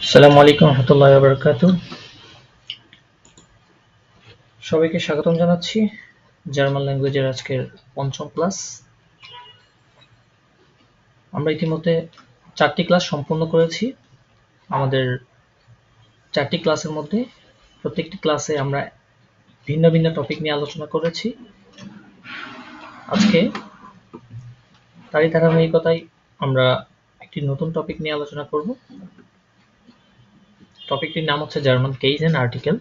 আসসালামু আলাইকুম রহমতুল্লাহি ওয়া বারাকাতুহু। সবাইকে স্বাগতম জানাচ্ছি জার্মান ল্যাঙ্গুয়েজের আজকের পঞ্চম ক্লাস। আমরা ইতিমধ্যে 4টি ক্লাস সম্পন্ন করেছি। আমাদের 4টি ক্লাসের মধ্যে প্রত্যেকটি ক্লাসে আমরা ভিন্ন ভিন্ন টপিক নিয়ে আলোচনা করেছি। আজকে তারই ধারাবাহিকতায় আমরা একটি নতুন টপিক নিয়ে আলোচনা করব। টপিকটির নাম হচ্ছে German case and article.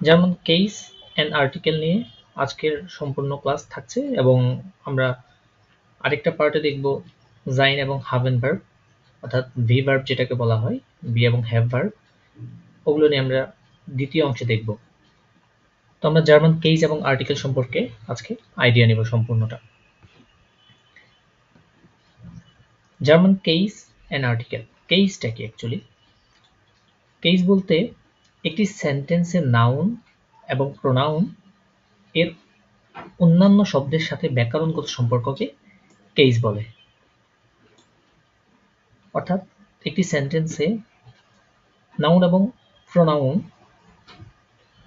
German case and article নিয়ে আজকের সম্পূর্ণ ক্লাস থাকছে এবং আমরা আরেকটা পার্টে দেখব জাইন এবং হাভেন ভার্ব, অর্থাৎ ভি ভার্ব যেটাকে বলা হয়, বি এবং হ্যাভ ভার্ব, ওগুলো নিয়ে আমরা দ্বিতীয় অংশে দেখব। তো আমরা জার্মান কেস এবং আর্টিকেল সম্পর্কে আজকে আইডিয়া নেব সম্পূর্ণটা। জার্মান কেস এন্ড আর্টিকেল, কেসটা কি অ্যাকচুয়ালি? কেস বলতে একটি সেন্টেন্সের নাউন এবং প্রোনাউন এর অন্যান্য শব্দের সাথে ব্যাকরণগত সম্পর্ককে কেস বলে। অর্থাৎ একটি সেন্টেন্সে নাউন এবং প্রোনাউন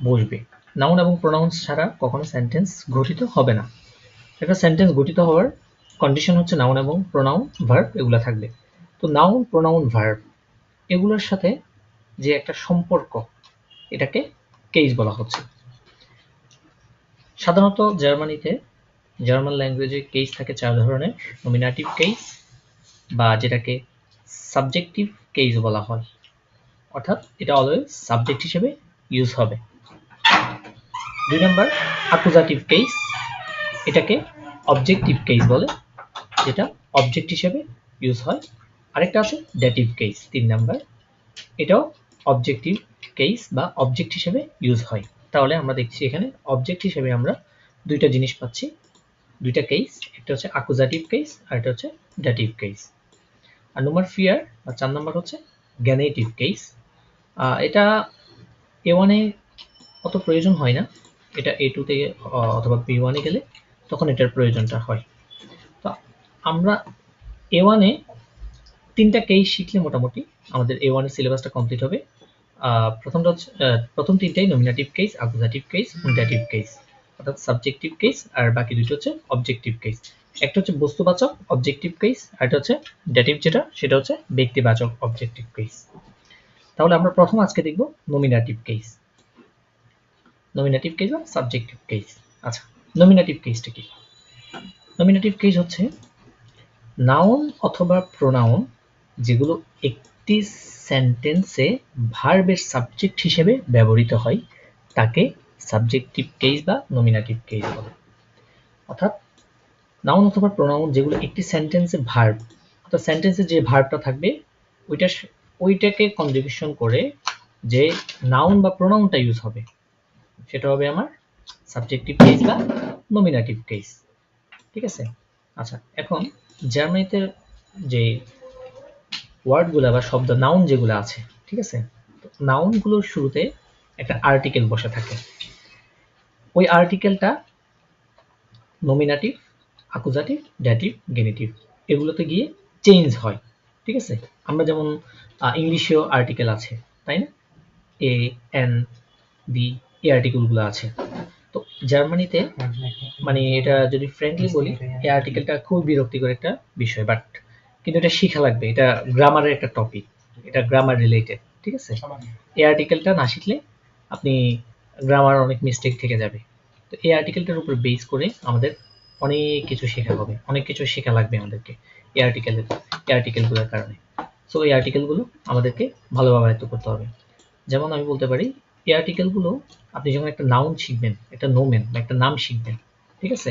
বসবে। নাউন এবং প্রোনাউন ছাড়া কখনো সেন্টেন্স গঠিত হবে না। একটা সেন্টেন্স গঠিত হওয়ার কন্ডিশন হচ্ছে নাউন এবং প্রোনাউন ভার্ব এগুলো থাকবে। তো নাউন, প্রোনাউন, ভার্ব এগুলোর সাথে যে একটা সম্পর্ক, এটাকে কেস বলা হচ্ছে। সাধারণত জার্মানিতে, জার্মান ল্যাঙ্গুয়েজে কেস থাকে 4 ধরনের। নমিনেটিভ কেস, বা যেটাকে সাবজেক্টিভ কেস বলা হয়, অর্থাৎ এটা অলওয়েজ সাবজেক্ট হিসেবে ইউজ হবে। 2 নাম্বার অ্যাকুজাটিভ কেস, এটাকে অবজেক্টিভ কেস বলে, যেটা অবজেক্ট হিসেবে ইউজ হয়। আরেকটা আছে ডেটিভ কেস, 3 নাম্বার, এটাও অবজেক্টিভ কেস বা অবজেক্ট হিসেবে ইউজ হয়। তাহলে আমরা দেখছি এখানে অবজেক্ট হিসেবে আমরা দুইটা জিনিস পাচ্ছি, দুইটা কেস, একটা হচ্ছে অ্যাকুজাটিভ কেস আর একটা হচ্ছে ডেটিভ কেস। আর নম্বর 4 নাম্বার হচ্ছে গ্যানেটিভ কেস। এটা A1 এ অত প্রয়োজন হয় না, এটা A2 তে অথবা B1 এ গেলে তখন এটার প্রয়োজনটা হয়। তো আমরা A1 এ 3টা কেস শিখলে মোটামুটি আমাদের A1 এর সিলেবাসটা কমপ্লিট হবে। প্রথমটা হচ্ছে প্রথম 3টাই নমিনেটিভ কেস, অ্যাকুজাটিভ কেস এবং ডেটিভ কেস, অর্থাৎ সাবজেক্টিভ কেস, আর বাকি দুটো হচ্ছে অবজেক্টিভ কেস। একটা হচ্ছে বস্তুবাচক অবজেক্টিভ কেস, আর একটা হচ্ছে ডেটিভ, সেটা হচ্ছে ব্যক্তিবাচক অবজেক্টিভ কেস। তাহলে আমরা প্রথম আজকে দেখব নমিনেটিভ কেস। নমিনেটিভ কেস বা সাবজেক্টিভ কেস। আচ্ছা, নমিনেটিভ কেসটা কি? নমিনেটিভ কেস হচ্ছে নাউন অথবা প্রোনাউন যেগুলো একটি সেন্টেন্সে ভার্বের সাবজেক্ট হিসেবে ব্যবহৃত হয় তাকে সাবজেক্টিভ কেস বা নমিনেটিভ কেস বলে। অর্থাৎ নাউন অথবা প্রোনাউন যেগুলো একটি সেন্টেন্সে ভার্ব, অর্থাৎ সেন্টেন্সে যে ভার্বটা থাকবে ওইটাকে কনজুগেশন করে যে নাউন বা প্রোনাউনটা ইউজ হবে সেটা হবে আমার সাবজেক্টিভ কেস বা নমিনেটিভ কেস। ঠিক আছে? আচ্ছা, এখন জার্মানিতে যে ওয়ার্ডগুলো বা শব্দ, নাউন যেগুলো আছে, ঠিক আছে, নাউনগুলোর শুরুতে একটা আর্টিকেল বসে থাকে। ওই আর্টিকেলটা নমিনেটিভ, অ্যাকুজাটিভ, ডেটিভ, গেনিটিভ এগুলোতে গিয়ে চেঞ্জ হয়। ঠিক আছে? আমরা যেমন ইংলিশেও আর্টিকেল আছে, তাই না? এ, এন, বি, এই আর্টিকেলগুলো আছে। তো জার্মানিতে, মানে এটা যদি ফ্র্যাঙ্কলি বলি, এই আর্টিকেলটা খুব বিরক্তিকর একটা বিষয়, বাট কিন্তু এটা শিখা লাগবে। এটা গ্রামারের একটা টপিক, এটা গ্রামার রিলেটেড। ঠিক আছে? এই আর্টিকেলটা না শিখলে আপনি গ্রামার অনেক মিস্টেক থেকে যাবে। তো এই আর্টিকেলটার উপর বেস করে আমাদের অনেক কিছু শেখা হবে, অনেক কিছু শেখা লাগবে আমাদেরকে এই আর্টিকেলগুলোর কারণে। সো এই আর্টিকেলগুলো আমাদেরকে ভালোভাবে আয়ত্ত করতে হবে। যেমন আমি বলতে পারি, এই আর্টিকেলগুলো আপনি যখন একটা নাউন শিখবেন, একটা নোমেন বা একটা নাম শিখবেন, ঠিক আছে,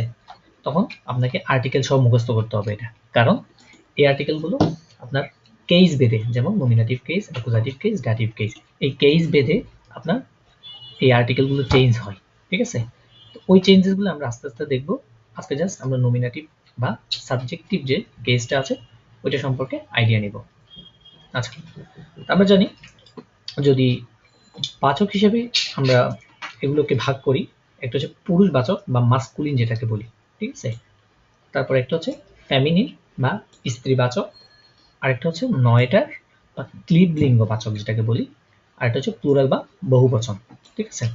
তখন আপনাকে আর্টিকেল সহ মুখস্থ করতে হবে এটা। কারণ এই আর্টিকেলগুলো আপনার কেস বেঁধে, যেমন nominative case, accusative case, dative case, এই কেস বেঁধে আপনার এই আর্টিকেলগুলো চেঞ্জ হয়। ঠিক আছে? তো ওই চেঞ্জেসগুলো আমরা আস্তে আস্তে দেখব। আজকে জাস্ট আমরা নমিনেটিভ বা সাবজেক্টিভ যে কেসটা আছে ওইটা সম্পর্কে আইডিয়া নিব। আচ্ছা, আমরা জানি যদি বাচক হিসেবে আমরা এগুলোকে ভাগ করি, একটা হচ্ছে পুরুষবাচক বা মাস্কুলিন যেটাকে বলি, ঠিক আছে, তারপর একটা হচ্ছে ফেমিনিন বা স্ত্রীবাচক, আরেকটা হচ্ছে নয়টার বা ক্লিবলিঙ্গ বাচক যেটাকে বলি, আরেকটা হচ্ছে প্লুরাল বা বহুবচন। ঠিক আছে,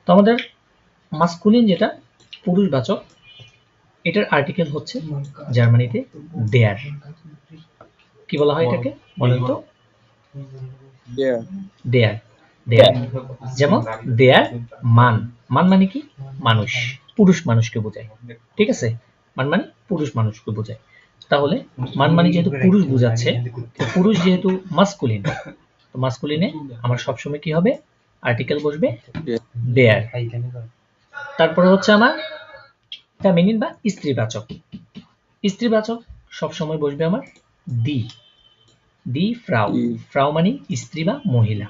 তো আমাদের মাস্কুলিন যেটা পুরুষবাচক, এটার আর্টিকেল হচ্ছে জার্মানিতে দেয়ার। কি বলা হয় এটাকে বলেন তো? দেয়ার। দেয়ার, দেয়ার। যেমন দেয়ার মান, মান মানে কি? মানুষ, পুরুষ মানুষকে বোঝায়। ঠিক আছে, মান মানে পুরুষ মানুষকে বোঝায়। তাহলে মান মানে যেহেতু পুরুষ বোঝাচ্ছে, তো পুরুষ যেহেতু মাস্কুলিন, তো মাস্কুলিনে আমার সবসময় কি হবে? আর্টিকেল বসবে দেয়ার। তারপরে হচ্ছে আমার ফেমিনিন বা স্ত্রীবাচক, স্ত্রীবাচক সবসময় বসবে আমার দি, দি ফ্রাউ, ফ্রাউ মানে স্ত্রী বা মহিলা।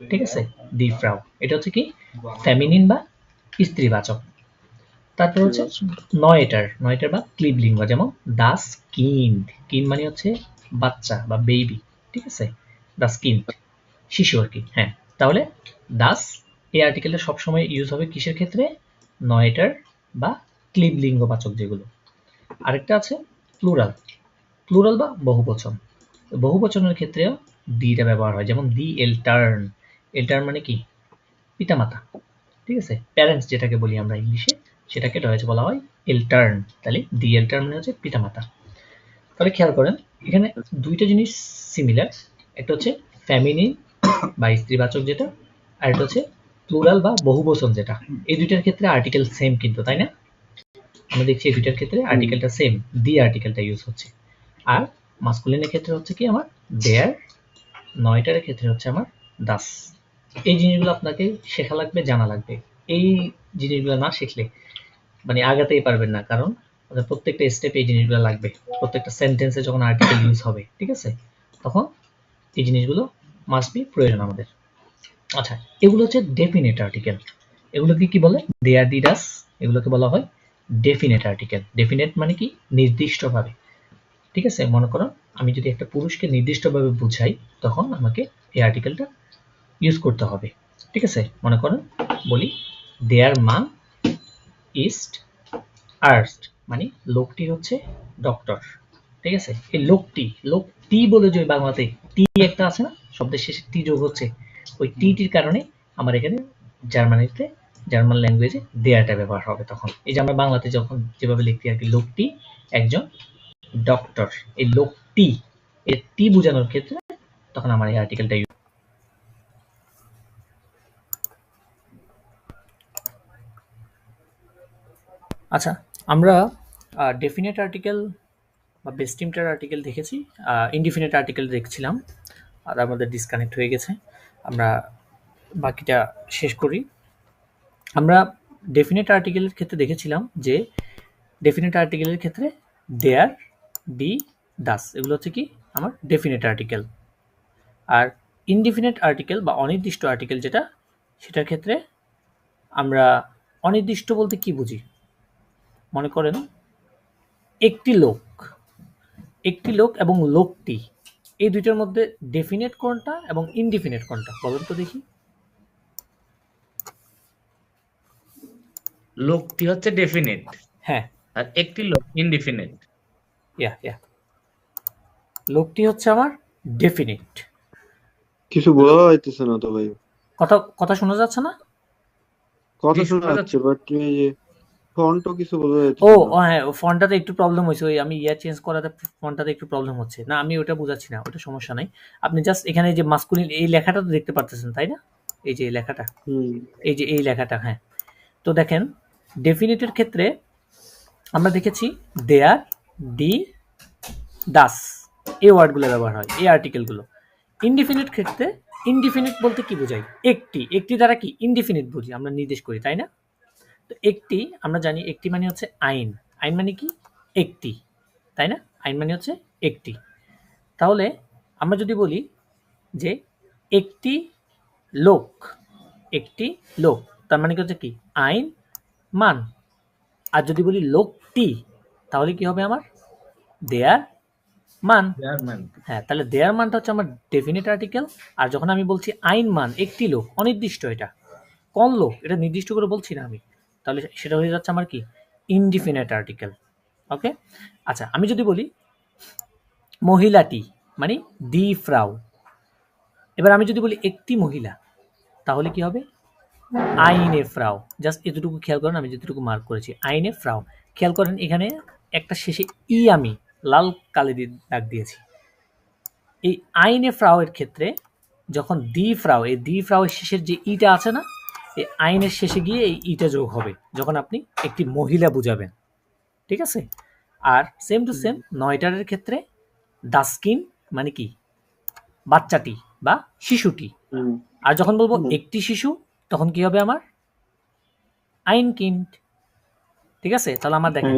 ঠিক আছে, দি ফ্রাউ, এটা হচ্ছে কি ফেমিনিন বা স্ত্রীবাচক। তারপর হচ্ছে নয়টার, নয়টার বা ক্লিবলিঙ্গ, যেমন দাস কিন্ড, কিন্ড মানে হচ্ছে বাচ্চা বা বেবি। ঠিক আছে, দাস কিন্ড শিশু আর কি। হ্যাঁ, তাহলে দাস এই আর্টিকেলটা সবসময় ইউজ হবে কিসের ক্ষেত্রে? নয়টার বা ক্লিবলিঙ্গবাচক যেগুলো। আরেকটা আছে প্লুরাল, প্লুরাল বা বহুবচন। বহুবচনের ক্ষেত্রেও দিটা ব্যবহার হয়, যেমন দি এলটার্ন, এলটার্ন মানে কি? পিতামাতা। ঠিক আছে, প্যারেন্টস যেটাকে বলি আমরা ইংলিশে, সেটাকে ডয়েচে বলা হয় এলটার্ন। তাহলে দি এলটার্ন মানে হচ্ছে পিতামাতা। তাহলে খেয়াল করেন এখানে দুইটা জিনিস সিমিলার, একটা হচ্ছে ফ্যামিলিন বা স্ত্রীবাচক যেটা, আর একটা হচ্ছে প্লুরাল বা বহুবচন যেটা। এই দুইটার ক্ষেত্রে আর্টিকেল সেম কিন্তু, তাই না? আমরা দেখছি এই দুইটার ক্ষেত্রে আর্টিকেলটা সেম, দি আর্টিকেলটা ইউজ হচ্ছে। আর মাস্কুলিনের ক্ষেত্রে হচ্ছে কি আমার দেয়ার, নয়টার ক্ষেত্রে হচ্ছে আমার দাস। এই জিনিসগুলো আপনাকে শেখা লাগবে, জানা লাগবে। এই জিনিসগুলো না শিখলে মানে আগাতেই পারবেন না, কারণ প্রত্যেকটা স্টেপে এই জিনিসগুলো লাগবে। প্রত্যেকটা সেন্টেন্সে যখন আর্টিকেল ইউজ হবে, ঠিক আছে, তখন এই জিনিসগুলো মাস্ট বি প্রয়োজন আমাদের। আচ্ছা, এগুলো হচ্ছে ডেফিনেট আর্টিকেল। এগুলোকে কি বলে? দেয়ার, দি, ডাস, এগুলোকে বলা হয় ডেফিনেট আর্টিকেল। ডেফিনেট মানে কি? নির্দিষ্টভাবে। ঠিক আছে, মনে করো আমি যদি একটা পুরুষকে নির্দিষ্টভাবে বুঝাই, তখন আমাকে এই আর্টিকেলটা ইউজ করতে হবে। ঠিক আছে, মনে করেন বলি দেয়ার মান ইস্ট আর্স্ট, মানে লোকটি হচ্ছে ডক্টর। ঠিক আছে, এই লোকটি, লোকটি বলে যে বাংলাতে টি একটা আছে না, শব্দের শেষে টি যোগ হচ্ছে, ওই টির কারণে আমার এখানে জার্মানিতে, জার্মান ল্যাঙ্গুয়েজে দেয়ারটা ব্যবহার হবে। তখন এই যে আমরা বাংলাতে যখন যেভাবে লিখি আর কি, লোকটি একজন ডক্টর, এই লোকটি, এই টি বোঝানোর ক্ষেত্রে তখন আমার এই আর্টিকেলটা ইউজ। আচ্ছা, আমরা ডেফিনেট আর্টিকেল বা বেস্টিমটার আর্টিকেল দেখেছি, ইনডিফিনিট আর্টিকেল দেখছিলাম, আর আমাদের ডিসকানেক্ট হয়ে গেছে। আমরা বাকিটা শেষ করি। আমরা ডেফিনেট আর্টিকেলের ক্ষেত্রে দেখেছিলাম যে ডেফিনেট আর্টিকেলের ক্ষেত্রে দেয়ার, ডি, ডাস, এগুলো হচ্ছে কি আমার ডেফিনেট আর্টিকেল। আর ইনডিফিনিট আর্টিকেল বা অনির্দিষ্ট আর্টিকেল যেটা, সেটার ক্ষেত্রে আমরা অনির্দিষ্ট বলতে কি বুঝি? মনে করেন একটি লোক, একটি লোক এবং লোকটি, এই দুইটার মধ্যে ডেফিনেট কোনটা এবং ইনডিফিনিট কোনটা বলেন তো দেখি? লোকটি হচ্ছে ডেফিনিট, হ্যাঁ, আর একটি লোক ইনডিফিনিট। ইয়া লোকটি হচ্ছে আমার ডেফিনিট। কিছু বোঝা যাইতেছে না তো ভাই। কথা কথা শোনা যাচ্ছে না? কথা জি, শোনা শোনা যাচ্ছে, যাচ্ছে। বাট এই যে ফন্টও কিছু বোঝা ও যাইতেছে না। ও হ্যাঁ, ফন্টটাতে একটু প্রবলেম হয়েছে, ওই আমি ইয়ার চেঞ্জ করাতে ফন্টটাতে একটু প্রবলেম হচ্ছে। না, আমি ওটা বোঝাচ্ছি না, ওটা সমস্যা নাই। আপনি জাস্ট এখানে যে মাস্কুলিন এই লেখাটা তো দেখতে পারতেছেন, তাই না? এই যে এই লেখাটা, হুম। এই যে এই লেখাটা, হ্যাঁ। তো দেখেন ডেফিনিটের ক্ষেত্রে আমরা দেখেছি দেয়ার, ডি, ডাস, এই ওয়ার্ডগুলো ব্যবহার হয়, এই আর্টিকেলগুলো। ইনডিফিনিট ক্ষেত্রে ইনডিফিনিট বলতে কি বোঝায়? একটি, একটি দ্বারা কি ইনডিফিনিট বুঝি, আমরা নির্দেশ করি, তাই না? তো একটি, আমরা জানি একটি মানে হচ্ছে আইন, আইন মানে কি? একটি, তাই না? আইন মানে হচ্ছে একটি। তাহলে আমরা যদি বলি যে একটি লোক, একটি লোক, তার মানে কি হচ্ছে কি? আইন, মান। আর যদি বলি লোকটি, তাহলে কি হবে আমার? দেয়ার, মান। জার্মান। হ্যাঁ, তাহলে দেয়ার মানটা হচ্ছে আমার ডেফিনিট আর্টিকেল। আর যখন আমি বলছি আইন মান, একটি লোক, অনির্দিষ্ট, এটা কোন লোক এটা নির্দিষ্ট করে বলছি না আমি, তাহলে সেটা হয়ে যাচ্ছে আমার কি? Indefinite article. ওকে, আচ্ছা আমি যদি বলি মহিলাটি মানে দি ফ্রাউ, এবার আমি যদি বলি একটি মহিলা, তাহলে কি হবে আইনে ফ্রাউ। জাস্ট এতটুকু খেয়াল করেন, আমি যেটুকু মার্ক করেছি আইনে ফ্রাউ। খেয়াল করেন এখানে একটা শেষে ই আমি লাল কালি দিয়ে দাগ দিয়েছি। এই আইনে ফ্রাউ এর ক্ষেত্রে যখন দি ফ্রাউ, এই দি ফ্রাউ এর শেষের যে ইটা আছে না, এই আইনের শেষে গিয়ে এই ইটা যোগ হবে যখন আপনি একটি মহিলা বুঝাবেন। ঠিক আছে, আর সেম টু সেম নয়টারের ক্ষেত্রে দাস্কিন মানে কি বাচ্চাটি বা শিশুটি। আর যখন বলবো একটি শিশু, তখন কি হবে আমার আইন কিন্ড। ঠিক আছে, তাহলে আমার দেখেন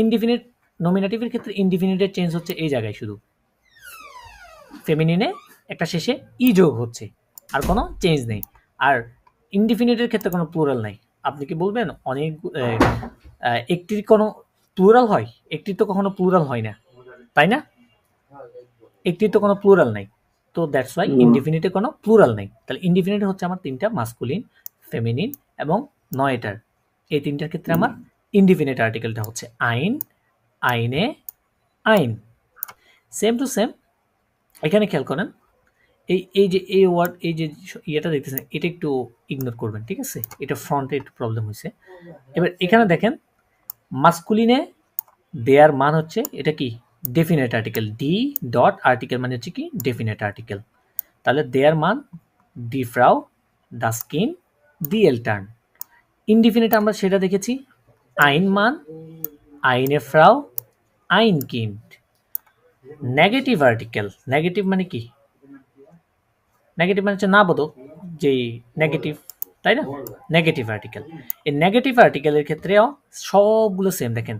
ইনডিফিনিট নমিনেটিভের ক্ষেত্রে ইনডিফিনিটের চেঞ্জ হচ্ছে এই জায়গায়, শুধু ফেমিনিনে একটা শেষে ই যোগ হচ্ছে, আর কোনো চেঞ্জ নেই। আর ইনডিফিনিটের ক্ষেত্রে কোনো প্লুরাল নাই। আপনি কি বলবেন অনেক একটির কোনো প্লুরাল হয়? একটির তো কখনো প্লুরাল হয় না, তাই না? একটির তো কোনো প্লুরাল নাই, তো দ্যাটস ওয়াই ইনডিফিনিটে কোনো প্লুরাল নেই। তাহলে ইনডিফিনিট হচ্ছে আমার তিনটা, মাস্কুলিন, ফেমিনিন এবং নয়টার। এই তিনটার ক্ষেত্রে আমার ইনডিফিনিট আর্টিকেলটা হচ্ছে আইন, আইনে, আইন। সেম টু সেম এখানে খেয়াল করেন এই যে এই ওয়ার্ড, এই যে ইয়েটা দেখতেছেন, এটা একটু ইগনোর করবেন। ঠিক আছে, এটা ফ্রন্টে একটু প্রবলেম হয়েছে। এবার এখানে দেখেন মাস্কুলিনে দেয়ার মান হচ্ছে এটা কি definite article, D dot article মানে হচ্ছে কি ডেফিনেট আর্টিকেল। তাহলে দেয়ার মান দি ফ্রাউ, দা স্কিন, দি এলটার্ন। ইনডিফিনিট আমরা সেটা দেখেছি আইন মান, আইনে ফ্রাউ, আইন কিন্ড। নেগেটিভ আর্টিকেল, নেগেটিভ মানে কি? নেগেটিভ মানে হচ্ছে না বোধক, যেই নেগেটিভ, তাই না? নেগেটিভ আর্টিকেল, এই নেগেটিভ আর্টিকেলের ক্ষেত্রেও সবগুলো সেম। দেখেন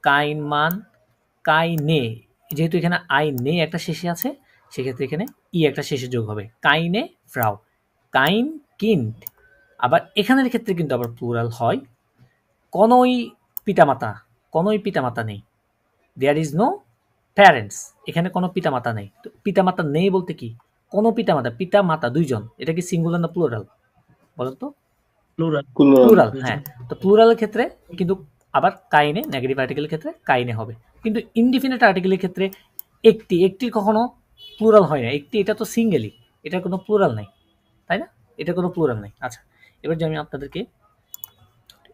কাইন মান, কাইনে, যেহেতু এখানে আইনে একটা শেষে আছে, সেক্ষেত্রে এখানে ই একটা শেষে যোগ হবে, কাইনে ফ্রাউ, কাইন কিন্ড। আবার এখানের ক্ষেত্রে কিন্তু আবার প্লুরাল হয়, কোনোই পিতামাতা, কোনোই পিতামাতা নেই, দেয়ার ইজ নো প্যারেন্টস, এখানে কোনো পিতামাতা নেই। তো পিতামাতা নেই বলতে কি কোনো পিতামাতা, পিতা মাতা দুইজন, এটা কি সিঙ্গুলার না প্লুরাল বলো তো? প্লুরাল। প্লুরাল, হ্যাঁ। তো প্লুরালের ক্ষেত্রে কিন্তু আবার কাইনে, নেগেটিভ আর্টিকেলের ক্ষেত্রে কাইনে হবে, কিন্তু ইনডিফিনিট আর্টিকেলের ক্ষেত্রে একটি, একটির কখনো প্লুরাল হয় না। একটি এটা তো সিঙ্গেলই, এটার কোনো প্লুরাল নাই, তাই না? এটা কোনো প্লুরাল নাই। আচ্ছা, এবার যে আমি আপনাদেরকে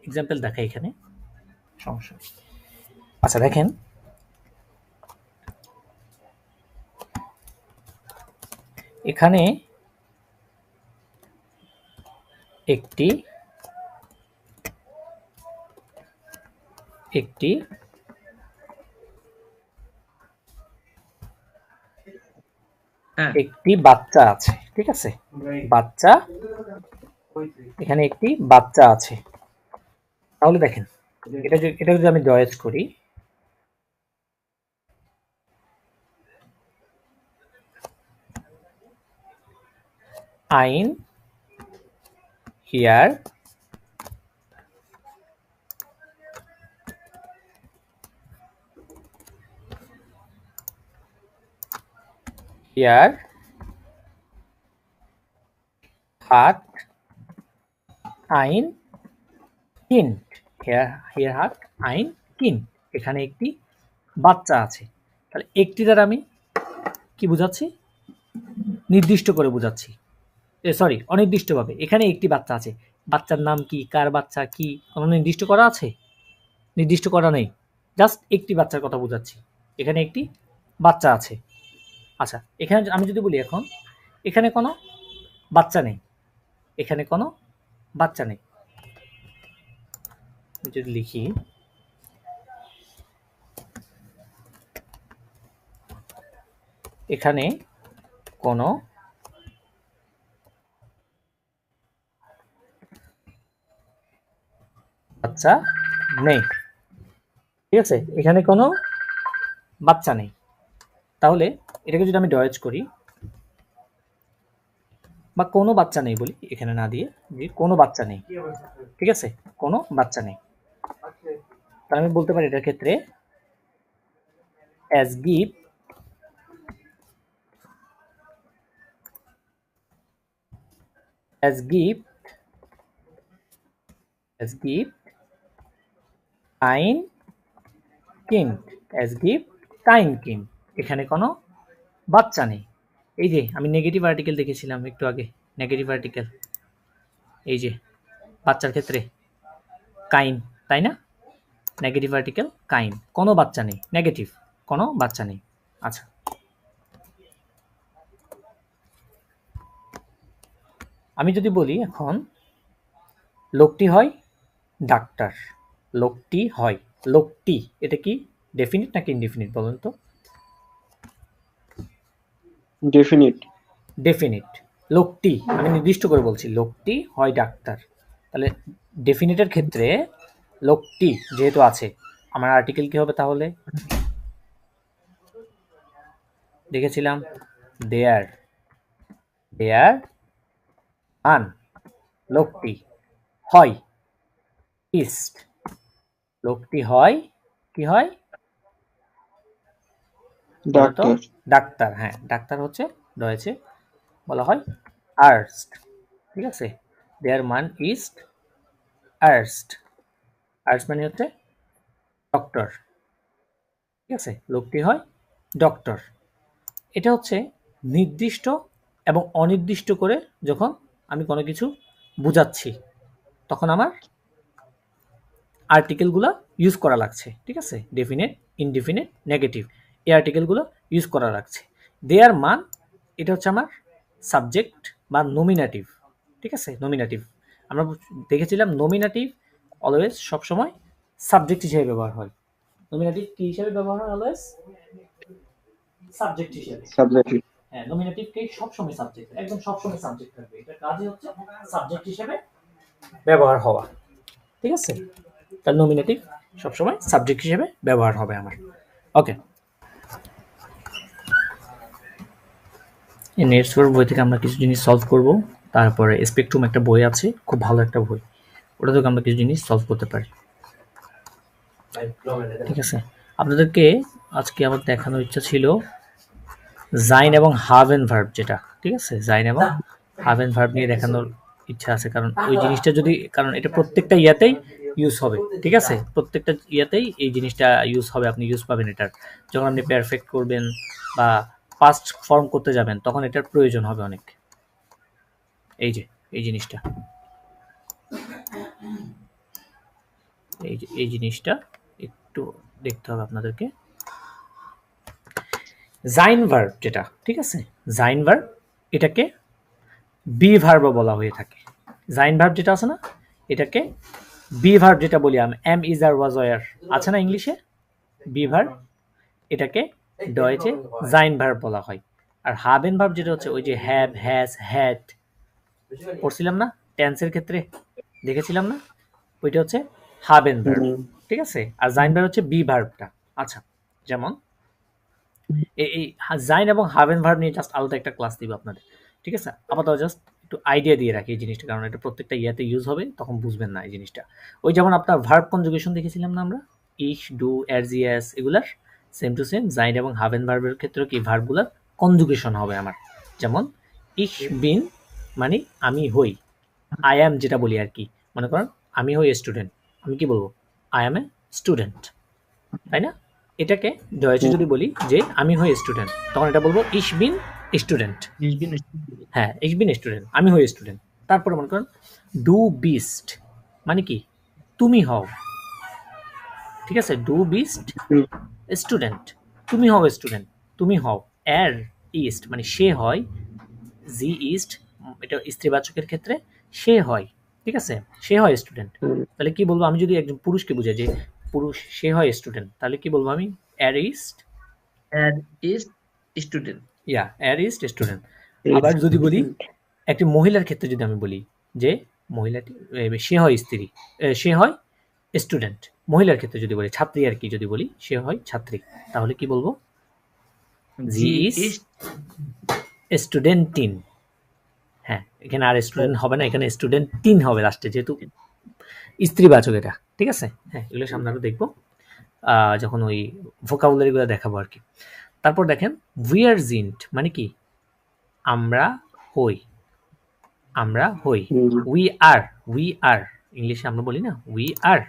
এক্সাম্পল দেখাই এখানে, সমস্যা। আচ্ছা দেখেন এখানে একটি একটি একটি বাচ্চা আছে। ঠিক আছে, বাচ্চা, এখানে একটি বাচ্চা আছে। তাহলে দেখেন এটা যদি আমি ডয়েজ করি, আইন হিয়ার হিয়ার হাট আইন কিন্ড, হিয়ার হাট আইন কিন্ড। এখানে একটি বাচ্চা আছে। তাহলে একটি দ্বারা আমি কি বুঝাচ্ছি? নির্দিষ্ট করে বুঝাচ্ছি, সরি অনির্দিষ্টভাবে। এখানে একটি বাচ্চা আছে, বাচ্চার নাম কি, কার বাচ্চা, কি কোনো নির্দিষ্ট করা আছে? নির্দিষ্ট করা নেই, জাস্ট একটি বাচ্চার কথা বোঝাচ্ছি। এখানে একটি বাচ্চা আছে। আচ্ছা, এখানে আমি যদি বলি এখন এখানে কোনো বাচ্চা নেই, এখানে কোনো বাচ্চা নেই, যদি লিখি এখানে কোনো বাচ্চা নেই, ঠিক আছে, এখানে কোনো বাচ্চা নেই। তাহলে এটাকে যদি আমি ডয়েজ করি, বা কোনো বাচ্চা নেই বলি, এখানে না দিয়ে যে কোনো বাচ্চা নেই, ঠিক আছে, কোনো বাচ্চা নেই, তাহলে আমি বলতে পারি এটার ক্ষেত্রে as give আইন kind, as gift kind kind, এখানে কোনো বাচ্চা নেই। এই যে আমি নেগেটিভ আর্টিকেল দেখেছিলাম একটু আগে, নেগেটিভ আর্টিকেল, এই যে বাচ্চার ক্ষেত্রে কাইন, তাই না? নেগেটিভ আর্টিকেল কাইন, কোনো বাচ্চা নেই, নেগেটিভ, কোনো বাচ্চা নেই। আচ্ছা, আমি যদি বলি এখন লোকটি হয় ডাক্তার, লোকটি হয়, লোকটি, এটা কি ডেফিনিট নাকি ইনডেফিনিট বলুন তো? ডেফিনিট। ডেফিনিট। লোকটি, আমি নির্দিষ্ট করে বলছি, লোকটি হয় ডাক্তার, তাহলে ডেফিনিটের ক্ষেত্রে লোকটি যেহেতু আছে, আমার আর্টিকেল কি হবে তাহলে? দেখেছিলাম দেয়ার, দেয়ার আন, লোকটি হয় ইস্ট, লোকটি হয় কি হয়? বলো তো? ডাক্তার। ডাক্তার, হ্যাঁ ডাক্তার হচ্ছে রয়েছে, বলা হয় আর্স্ট, ঠিক আছে? দেয়ার মান ইস্ট আর্স্ট, আর্স্ট মানে হচ্ছে ডক্টর, ঠিক আছে? লোকটি হয় ডক্টর। এটা হচ্ছে নির্দিষ্ট এবং অনির্দিষ্ট করে যখন আমি কোনো কিছু বোঝাচ্ছি তখন আমার আর্টিকেলগুলো ইউজ করা লাগছে, ঠিক আছে? ডেফিনিট, ইনডেফিনিট, নেগেটিভ, এই আর্টিকেলগুলো ইউজ করা লাগছে। দেয়ার মান, এটা হচ্ছে আমার সাবজেক্ট বা নমিনেটিভ, ঠিক আছে? নমিনেটিভ আমরা দেখেছিলাম, নমিনেটিভ অলওয়েজ সবসময় সাবজেক্ট হিসেবে ব্যবহার হয়। নমিনেটিভ কি হিসেবে ব্যবহার হয়? অলওয়েজ সাবজেক্ট হিসেবে। সাবজেক্টিভ। হ্যাঁ, নমিনেটিভ কে সবসময় সাবজেক্ট, একদম সবসময় সাবজেক্ট থাকবে, এটা কাজই হচ্ছে সাবজেক্ট হিসেবে ব্যবহার হওয়া, ঠিক আছে? তার নমিনেটিভ সবসময় সাবজেক্ট হিসেবে ব্যবহার হবে আমার। ওকে, এই নেটস ওয়ার্ক বই থেকে আমরা কিছু জিনিস সলভ করব, তারপরে স্পেকট্রাম একটা বই আছে, খুব ভালো একটা বই, ওটা থেকে আমরা কিছু জিনিস সলভ করতে পারি, ঠিক আছে? আপনাদেরকে আজকে আমার দেখানোর ইচ্ছা ছিল জাইন এবং হাভ এন্ড ভার্ব, যেটা, ঠিক আছে? জাইন এবং হাভ এন্ড ভার্ব নিয়ে দেখানোর ইচ্ছা আছে, কারণ ওই জিনিসটা যদি, কারণ এটা প্রত্যেকটা ইয়াতেই ইউজ হবে, ঠিক আছে? প্রত্যেকটা ইয়াতেই এই জিনিসটা ইউজ হবে, আপনি ইউজ পাবেন এটার, যখন আপনি পারফেক্ট করবেন বা পাস্ট ফর্ম করতে যাবেন তখন এটার প্রয়োজন হবে অনেক। এই যে এই জিনিসটা, এই যে এই জিনিসটা একটু দেখতে হবে আপনাদেরকে। জাইন ভার্ব যেটা, ঠিক আছে? জাইন ভার্ব, এটাকে বি ভার্ব বলা হয়ে থাকে। জাইন ভার্ব যেটা আছে না, এটাকে বি ভার্ব যেটা বলি আমি, am is are was were আছে না ইংলিশে, বি ভার্ব, এটাকে ডয়েচে জাইন ভার্ব বলা হয়। আর হাবেন ভার্ব যেটা হচ্ছে ওই যে হ্যাভ, হ্যাজ, হ্যাড, পড়ছিলাম না টেন্সের ক্ষেত্রে, দেখেছিলাম না, ওইটা হচ্ছে হাবেন ভার্ব, ঠিক আছে? আর জাইন ভার্ব হচ্ছে বি ভার্বটা। আচ্ছা, যেমন এই জাইন এবং হাবেন ভার্ব নিয়ে জাস্ট আলাদা একটা ক্লাস দিব আপনাদের, ঠিক আছে? আপাতত জাস্ট একটু আইডিয়া দিয়ে রাখি এই জিনিসটা, কারণ এটা প্রত্যেকটা ইয়াতে ইউজ হবে, তখন বুঝবেন না এই জিনিসটা। ওই যেমন আপনার ভার্ব কনজুগেশন দেখেছিলাম না আমরা, ইশ, ডু, এরজিএস, এগুলার সেম টু সেম জাইন এবং হাবেন ভার্বের ক্ষেত্রে কি ভার্বগুলার কনজুগেশন হবে আমার। যেমন ইশ বিন মানে আমি হই, আই অ্যাম যেটা বলি আর কি, মনে করেন আমি হই স্টুডেন্ট, আমি কি বলবো? আই অ্যাম এ স্টুডেন্ট, তাই না? এটাকে ডয়েচে যদি বলি যে আমি হই স্টুডেন্ট, তখন এটা বলবো ইশ বিন স্টুডেন্ট। হ্যাঁ, ইশ বিন স্টুডেন্ট, আমি হই স্টুডেন্ট। তারপরে মনে করেন ডু বিস্ট মানে কি? তুমি হও, ঠিক আছে? ডু বিস্ট স্টুডেন্ট, তুমি হও স্টুডেন্ট, তুমি হও। এর ইস্ট মানে সে হয়, জি ইস্ট এটা স্ত্রীবাচকের ক্ষেত্রে সে হয়, ঠিক আছে? সে হয় স্টুডেন্ট, তাহলে কি বলবো? আমি যদি একজন পুরুষকে বুঝাই যে পুরুষ সে হয় স্টুডেন্ট, তাহলে কি বলবো আমি? এর ইস্ট স্টুডেন্ট। ইয়া, এর ইস্ট স্টুডেন্ট। আবার যদি বলি একটি মহিলার ক্ষেত্রে যদি আমি বলি যে মহিলাটি সে হয় স্ত্রী, সে হয় স্টুডেন্ট, মহিলার ক্ষেত্রে যদি বলি, ছাত্রী আর কি যদি বলি, সে হয় ছাত্রী, তাহলে কি বলবো? জি ইজ স্টুডেন্টিন। হ্যাঁ, এখানে আর স্টুডেন্ট হবে না, এখানে স্টুডেন্টিন হবে লাস্টে, যেহেতু স্ত্রীবাচক এটা, ঠিক আছে? হ্যাঁ, এগুলো সামনে আরো দেখবো যখন ওই ভোকাবুলারিগুলো দেখাবো আর কি। তারপর দেখেন উইয়ারজিন্ট মানে কি? আমরা হই, আমরা হই। উই আর, উই আর ইংলিশে আমরা বলি না উই আর,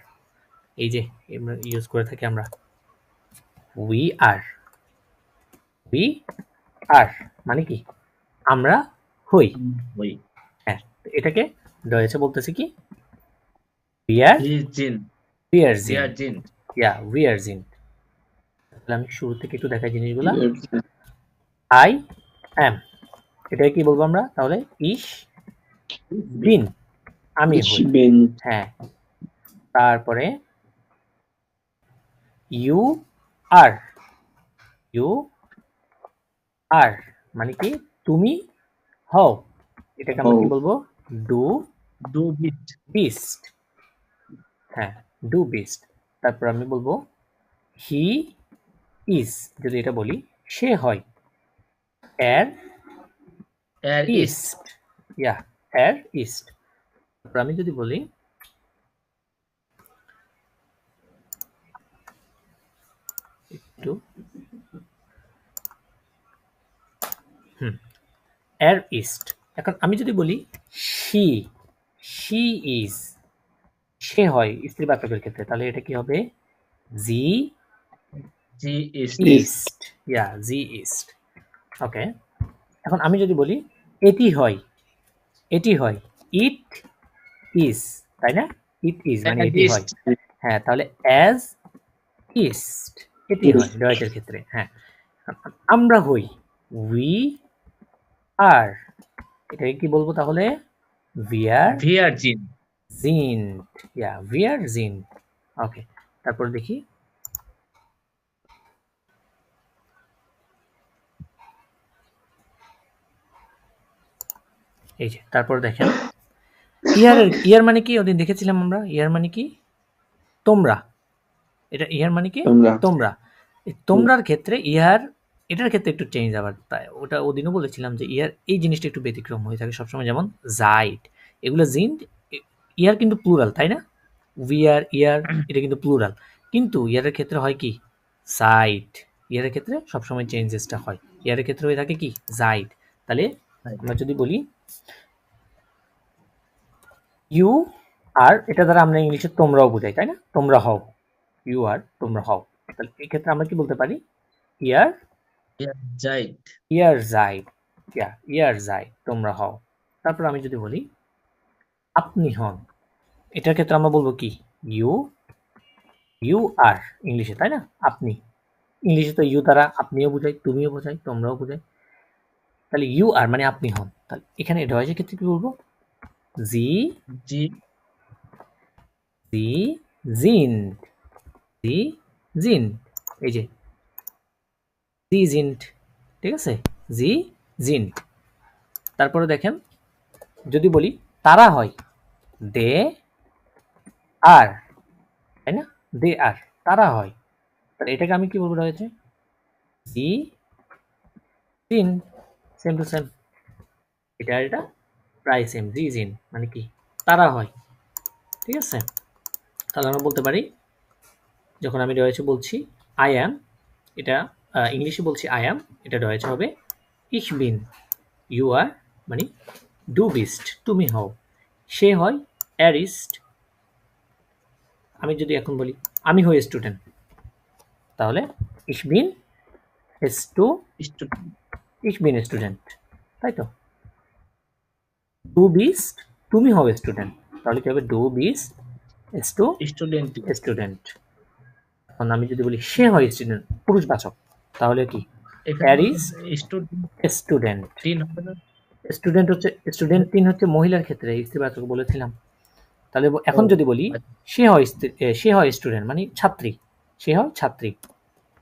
এই যে আমরা ইউজ করে থাকি আমরা উই আর, উই আর মানে কি আমরা হই। ওই হ্যাঁ, তো এটাকে রয়েছে বলতেছি কি উই আর জিন উই আর জিন, জিয়ার জিন ইয়া উই আর জিন। তাহলে আমি শুরু থেকে একটু দেখাই জিনিসগুলা। Yes. আই অ্যাম, এটা কি বলবো আমরা তাহলে? ইশ বিন, আমি Ich হই। bin. হ্যাঁ, তারপরে ইউ আর, ইউ আর মানে কি তুমি হও। এটাকে আমরা কি হও। বলবো? ডু ডু বিট বিস্ট। হ্যাঁ, ডু বিস্ট। তারপর আমি বলবো হি ইজ, যদি এটা বলি সে হয়। এর এর ইস্ট ইস্ট, ইয়া এর ইস্ট। তারপর আমি যদি বলি একটু এর ইস্ট। এখন আমি যদি বলি শি, শি ইজ, সে হয় স্ত্রী বাচকের ক্ষেত্রে, তাহলে এটা কি হবে? জি জি ইস্ট ইস্ট, ইয়া জি ইস্ট। ওকে, এখন আমি যদি বলি এটি হয়, এটি হয় ইট ইজ, তাই না? ইট ইজ মানে অ্যাজ এটি হয়। ইস্ট হ্যাঁ, তাহলে অ্যাজ ইস্ট এটি হয় ডয়েচের ক্ষেত্রে। হ্যাঁ, আমরা হই উই আর, এটাকে কি বলবো তাহলে? উই আর ভিয়ার জিন জিন্ট, ইয়া উই আর জিন্ট। ওকে, তারপর দেখি এই যে, তারপর দেখেন ইয়ার মানে কি? ওদিন দেখেছিলাম আমরা ইয়ার মানে কি তোমরা, এটা ইয়ার মানে কি তোমরা। তোমরা। এই তোমরার ক্ষেত্রে ইয়ার, এটার ক্ষেত্রে একটু চেঞ্জ আবার, তাই ওটা ওদিনও বলেছিলাম যে ইয়ার এই জিনিসটা একটু ব্যতিক্রম হয়ে থাকে সবসময়, যেমন জাইট, এগুলো জিন্ট, ইয়ার কিন্তু প্লুরাল, তাই না? উই আর ইয়ার এটা কিন্তু প্লুরাল, কিন্তু ইয়ারের ক্ষেত্রে হয় কি সাইট, ইয়ারের ক্ষেত্রে সবসময় চেঞ্জেসটা হয়, ইয়ারের ক্ষেত্রে হয়ে থাকে কি জাইট। তাহলে আমরা যদি বলি ইউ আর, এটা দ্বারা আমরা ইংলিশে তোমরাও বোঝাই, তাই না? তোমরা হও, ইউ আর তোমরা হও। তাহলে এই ক্ষেত্রে আমরা কি বলতে পারি? ইয়ার জাইট ইয়ার জাইট, ইয়া ইয়ার জাইট তোমরা হও। তারপর আমি যদি বলি আপনি হন, এটার ক্ষেত্রে আমরা বলবো কি ইউ, ইউ আর ইংলিশে, তাই না? আপনি, ইংলিশে তো ইউ দ্বারা আপনিও বোঝাই, তুমিও বোঝাই, তোমরাও বোঝাই। তাহলে ইউ আর মানে আপনি হন। তাহলে এখানে ডয়েজের ক্ষেত্রে কি বলবো? জি জি জি জিন, জি জিন, এই যে জি জিন্ট, ঠিক আছে? জি জিন্ট। তারপরে দেখেন যদি বলি তারা হয় দে আর, তাই না? দে আর, তারা হয়। তাহলে এটাকে আমি কি বলবো? রয়েছে জি জিন, সেম টু সেম, এটা আর এটা প্রায় সেম, জি জিন মানে কি তারা হয়, ঠিক আছে? তাহলে আমরা বলতে পারি যখন আমি রয়েছে বলছি আই অ্যাম, এটা ইংলিশে বলছি আই অ্যাম, এটা রয়েছে হবে ইশ বিন, ইউ আর মানে ডু বিস্ট তুমি হও, সে হয় অ্যারিস্ট। আমি যদি এখন বলি আমি হই স্টুডেন্ট, তাহলে ইশ বিন এস টু স্টুডেন্ট ইশ বিন স্টুডেন্ট, তাই তো? ডু বিস্ট তুমি হও স্টুডেন্ট, তাহলে কি হবে? ডু বিস্ট এস টু স্টুডেন্ট স্টুডেন্ট। এখন আমি যদি বলি সে হয় স্টুডেন্ট পুরুষবাচক, তাহলে কি এখানে প্যারিস স্টুডেন্ট স্টুডেন্ট। তিন হবে না স্টুডেন্ট হচ্ছে স্টুডেন্ট, তিন হচ্ছে মহিলার ক্ষেত্রে স্ত্রীবাচক বলেছিলাম। তাহলে এখন যদি বলি সে হয় সে হয় স্টুডেন্ট মানে ছাত্রী, সে হয় ছাত্রী,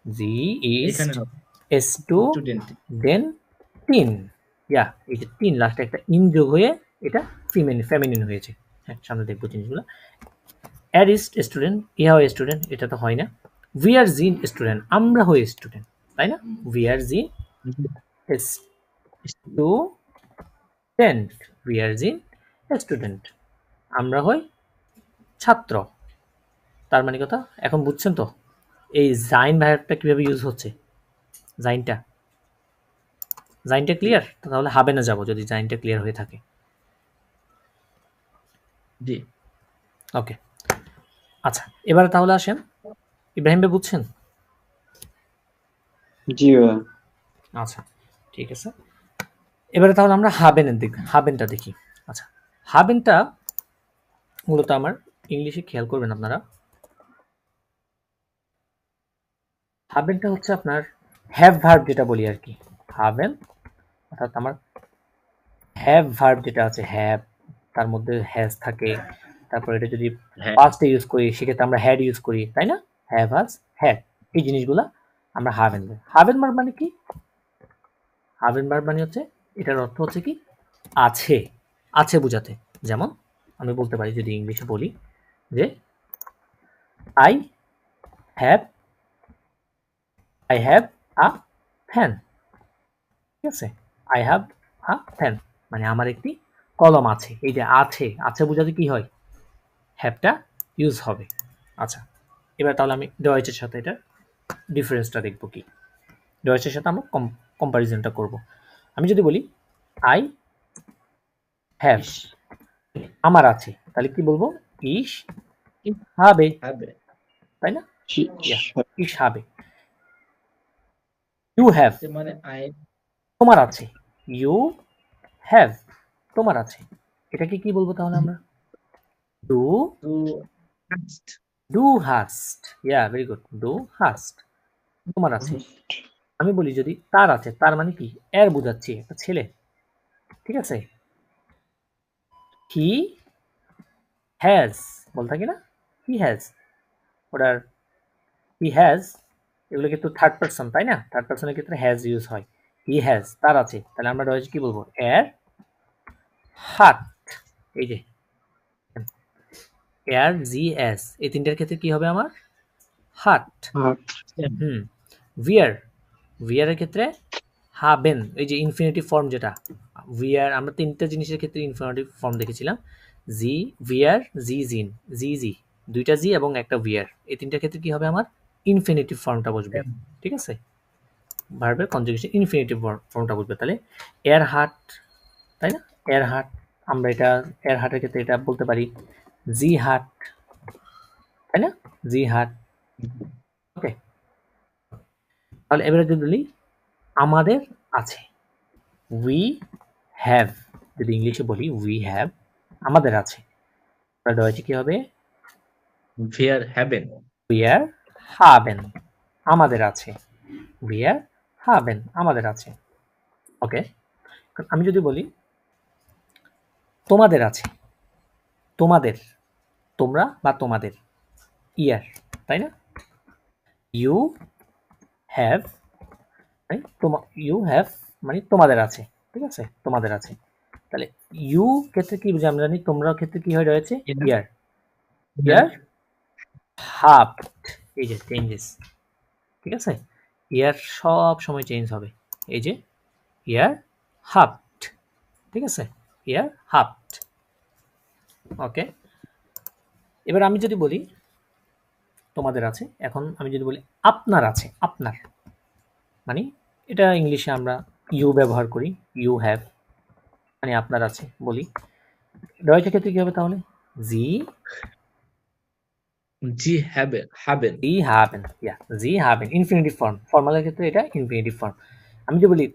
জি ইজ এখানে হবে এস টু স্টুডেন্ট দেন তিন, ইয়া এই যে তিন লাস্টে একটা ইন যোগ হয়ে এটা ফেমিনিন হয়েছে। হ্যাঁ, সামনে দেখবো জিনিসগুলো। অ্যারিস্ট স্টুডেন্ট, ইহা হয় স্টুডেন্ট, এটা তো হয় না। উই আর জিন স্টুডেন্ট, আমরা হই স্টুডেন্ট, তাই না? উই আর জিন স্টুডেন্ট, উই আর জিন স্টুডেন্ট, আমরা হই ছাত্র। তার মানে কথা এখন বুঝছেন তো এই জাইন ভার্বটা কিভাবে ইউজ হচ্ছে? জাইনটা জাইনটা ক্লিয়ার? তাহলে হবে না যাবো যদি জাইনটা ক্লিয়ার হয়ে থাকে। জি ওকে, আচ্ছা এবারে তাহলে আসেন ইব্রাহিম ভাই, বুঝছেন? জি ভাইয়া। আচ্ছা, ঠিক আছে। এবারে তাহলে আমরা হাবেনটা দেখি। আচ্ছা, হাবেনটা মূলত আমার ইংলিশে খেয়াল করবেন আপনারা। হাবেনটা হচ্ছে আপনার হ্যাভ ভার্ব যেটা বলি আর কি। হাবেন অর্থাৎ আমার হ্যাভ ভার্ব যেটা আছে, হ্যাভ, তার মধ্যে হ্যাজ থাকে, তারপর এটা যদি হ্যাঁ পাস্টে ইউজ করি সেক্ষেত্রে আমরা হ্যাড ইউজ করি, তাই না? হ্যাভ, হাজ, হ্যাড, এই জিনিসগুলা আমরা হাবেন বলি। হাবেন ভার্ব মানে কি? হাবেন ভার্ব মানে হচ্ছে, এটার অর্থ হচ্ছে কি আছে, আছে বোঝাতে। যেমন আমি বলতে পারি, যদি ইংলিশে বলি যে আই হ্যাভ আ ফ্যান, ঠিক আছে? আই হ্যাভ আ ফ্যান মানে আমার একটি কলম আছে। এই যে আছে, আছে বোঝাতে কি হয়? হ্যাভটা ইউজ হবে। আচ্ছা, এবার তাহলে আমি ডয়েচের সাথে এটা ডিফারেন্সটা দেখব কি। ডয়েচের সাথে আমরা কম্পারিজনটা করব। আমি যদি বলি আই হ্যাভ, আমার আছে, তাহলে কি বলবো? ইশ habe, হবে তাই না? জি- Yeah, ich habe. You have, মানে আই তোমার আছে। You have, তোমার আছে। এটাকে কি বলবো তাহলে আমরা? Do, টু হাস্ট do hast. Yeah, very good. Do hast, তোমার আছে। আমি বলি যদি তার আছে, তার মানে কি? এর বোঝাচ্ছি, একটা ছেলে, ঠিক আছে? He has, বল থাকি না? He has, ওটার he has, এগুলো কিন্তু থার্ড পারসন, তাই না? থার্ড পারসনের ক্ষেত্রে হ্যাজ ইউজ হয়। হি হ্যাজ, তার আছে, তাহলে আমরা রয়েছে কি বলবো? এর হাট, এই যে এর জি এস, এই তিনটার ক্ষেত্রে কি হবে আমার? হাট। হুম, ভিয়ার, ভিয়ারের ক্ষেত্রে হাবেন, এই যে ইনফিনিটিভ ফর্ম যেটা ভিয়ার, আমরা তিনটা জিনিসের ক্ষেত্রে ইনফিনিটিভ ফর্ম দেখেছিলাম। জি ভিয়ার, জি জিন, জি জি, দুইটা জি এবং একটা ভিয়ার, এই তিনটার ক্ষেত্রে কি হবে আমার? ইনফিনিটিভ ফর্মটা বসবে, ঠিক আছে? ভার্বের কনজুগেশন ইনফিনিটিভ ফর্মটা বসবে। তাহলে এর হাট, তাই না? এর হাট, আমরা এটা এর হাটের ক্ষেত্রে এটা বলতে পারি জি হাট, তাই না? জি হাট। ওকে, তাহলে এবারে যদি বলি আমাদের আছে, উই হ্যাভ, যদি ইংলিশে বলি উই হ্যাভ, আমাদের আছে, তাহলে রয়েছে কি হবে? ভিয়ার হ্যাবেন উইয়ার হাবেন, আমাদের আছে। উইয়ার হাবেন, আমাদের আছে। ওকে, আমি যদি বলি তোমাদের আছে, তোমাদের, তোমরা বা তোমাদের, ইয়ার, তাই না? ইউ হ্যাভ, ইউ হ্যাভ মানে তোমাদের আছে, ঠিক আছে? তোমাদের আছে। তাহলে ইউ ক্ষেত্রে কি বুঝি আমরা জানি, তোমরা ক্ষেত্রে কি হয় রয়েছে? ইয়ার, ইয়ার হাফ, এই যে চেঞ্জেস, ঠিক আছে? ইয়ার সব সময় চেঞ্জ হবে, এই যে ইয়ার হাফট, ঠিক আছে? ইয়ার হাফট। ওকে, এবার আমি যদি বলি তোমাদের আছে, এখন আমি যদি বলি আপনার আছে, আপনার মানে এটা ইংলিশে আমরা ইউ ব্যবহার করি, ইউ হ্যাভ মানে আপনার আছে বলি। রয়েছে ক্ষেত্রে কি হবে তাহলে? জি জি হ্যাবেন হাবেন জি হাবেন, ইয়া জি হাবেন, ইনফিনিটিভ ফর্ম, ফর্মালের ক্ষেত্রে এটা ইনফিনিটিভ ফর্ম। আমি যে বলি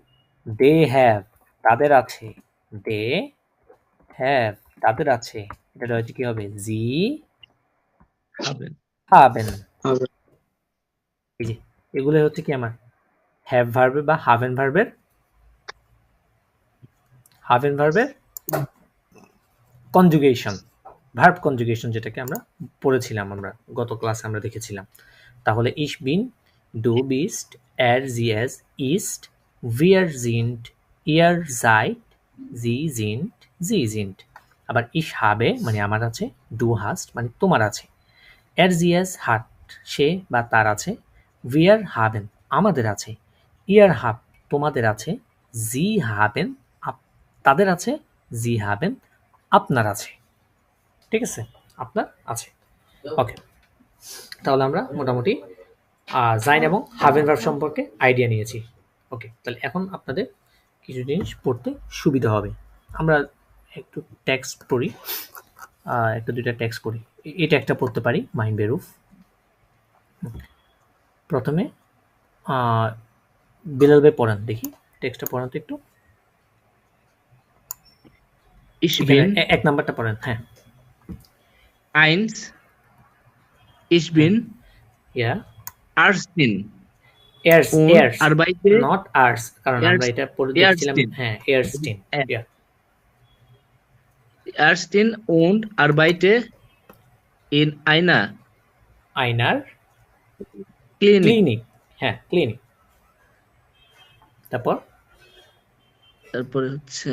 দে হ্যাভ, তাদের আছে, দে হ্যাভ, তাদের আছে, এটা রয়েছে কি হবে? জি হাবেন হাবেন। হবে। এই যে এগুলো হচ্ছে কি আমার হ্যাভ ভার্বের বা হাভেন ভার্বের, হাভেন ভার্বের কনজুগেশন, ভার্ব কনজুগেশন, যেটাকে আমরা পড়েছিলাম, আমরা গত ক্লাসে আমরা দেখেছিলাম। তাহলে ইশ বিন, ডু বিস্ট, er sie es ist, wir sind, ihr seid, sie sind, sie sind। আবার ইশ habe মানে আমার আছে, ডু হাস্ট মানে তোমার আছে, er sie es hat সে বা তার আছে, wir haben আমাদের আছে, ihr habt তোমাদের আছে, sie haben তাদের আছে, sie haben আপনার আছে, ঠিক আছে? আপনার আছে। ওকে, তাহলে আমরা মোটামুটি জাইন এবং হাভেন ভার্ব সম্পর্কে আইডিয়া নিয়েছি। ওকে, তাহলে এখন আপনাদের কিছু জিনিস পড়তে সুবিধা হবে। আমরা একটু টেক্সট পড়ি, একটা দুইটা টেক্সট পড়ি। এটা একটা পড়তে পারি, মাইন বেরুফ। প্রথমে বিলাল ভাই পড়ান দেখি, টেক্সটটা পড়ান তো একটু। Ich এখানে bin এক নাম্বারটা পড়েন। হ্যাঁ, eins. Ich bin yeah Arstin ears, und ears arbeite not arts, কারণ আমরা এটা পড়ে দেখছিলাম। Erstin. হ্যাঁ, এয়ারস্টিন। ইয়া Erstin und arbeite in einer আইনার Klinik. Clinic. হ্যাঁ, ক্লিনিক। তারপর তারপরে হচ্ছে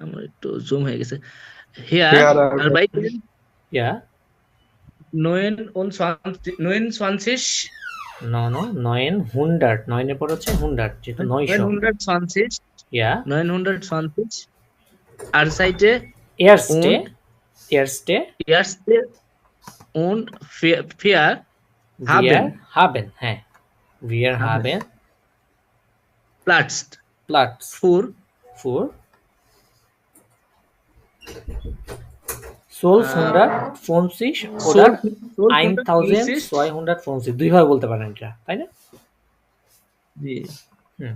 আমার একটু জুম হয়ে গেছে। Hier Hier arbeiten ইয়া 29 নো 900, 9 এর পর হচ্ছে 100, যেহেতু 900। 920 ইয়া 920 Arbeite এয়ারস্টে, und এয়ারস্টে Erste und vier wir haben haben, হ্যাঁ, wir haben Platz Platz für für 1250 oder 1250, দুইভাবে বলতে পারেন এটা, তাই না? জি হুম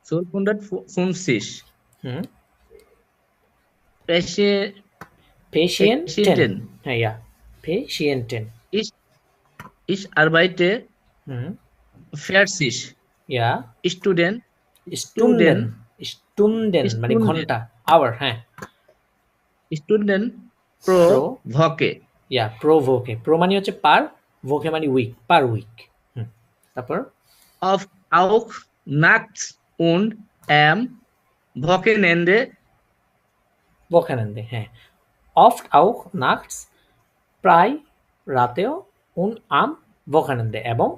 1250 হুম Patienten Patienten, হ্যাঁ, ইয়া Patienten, ich arbeite হুম 40 ইয়া Student Stunden, Stunden মানে Stunden. ঘন্টা, hour, হ্যাঁ, Student pro Pro. Woche ইয়া pro voke, pro মানে হচ্ছে পার, voke মানে উইক, পার উইক। তারপর auf auch nachts und am Wochenende Wochenende, হ্যাঁ, oft auch nachts, প্রায় রাতেও, und am Wochenende এবং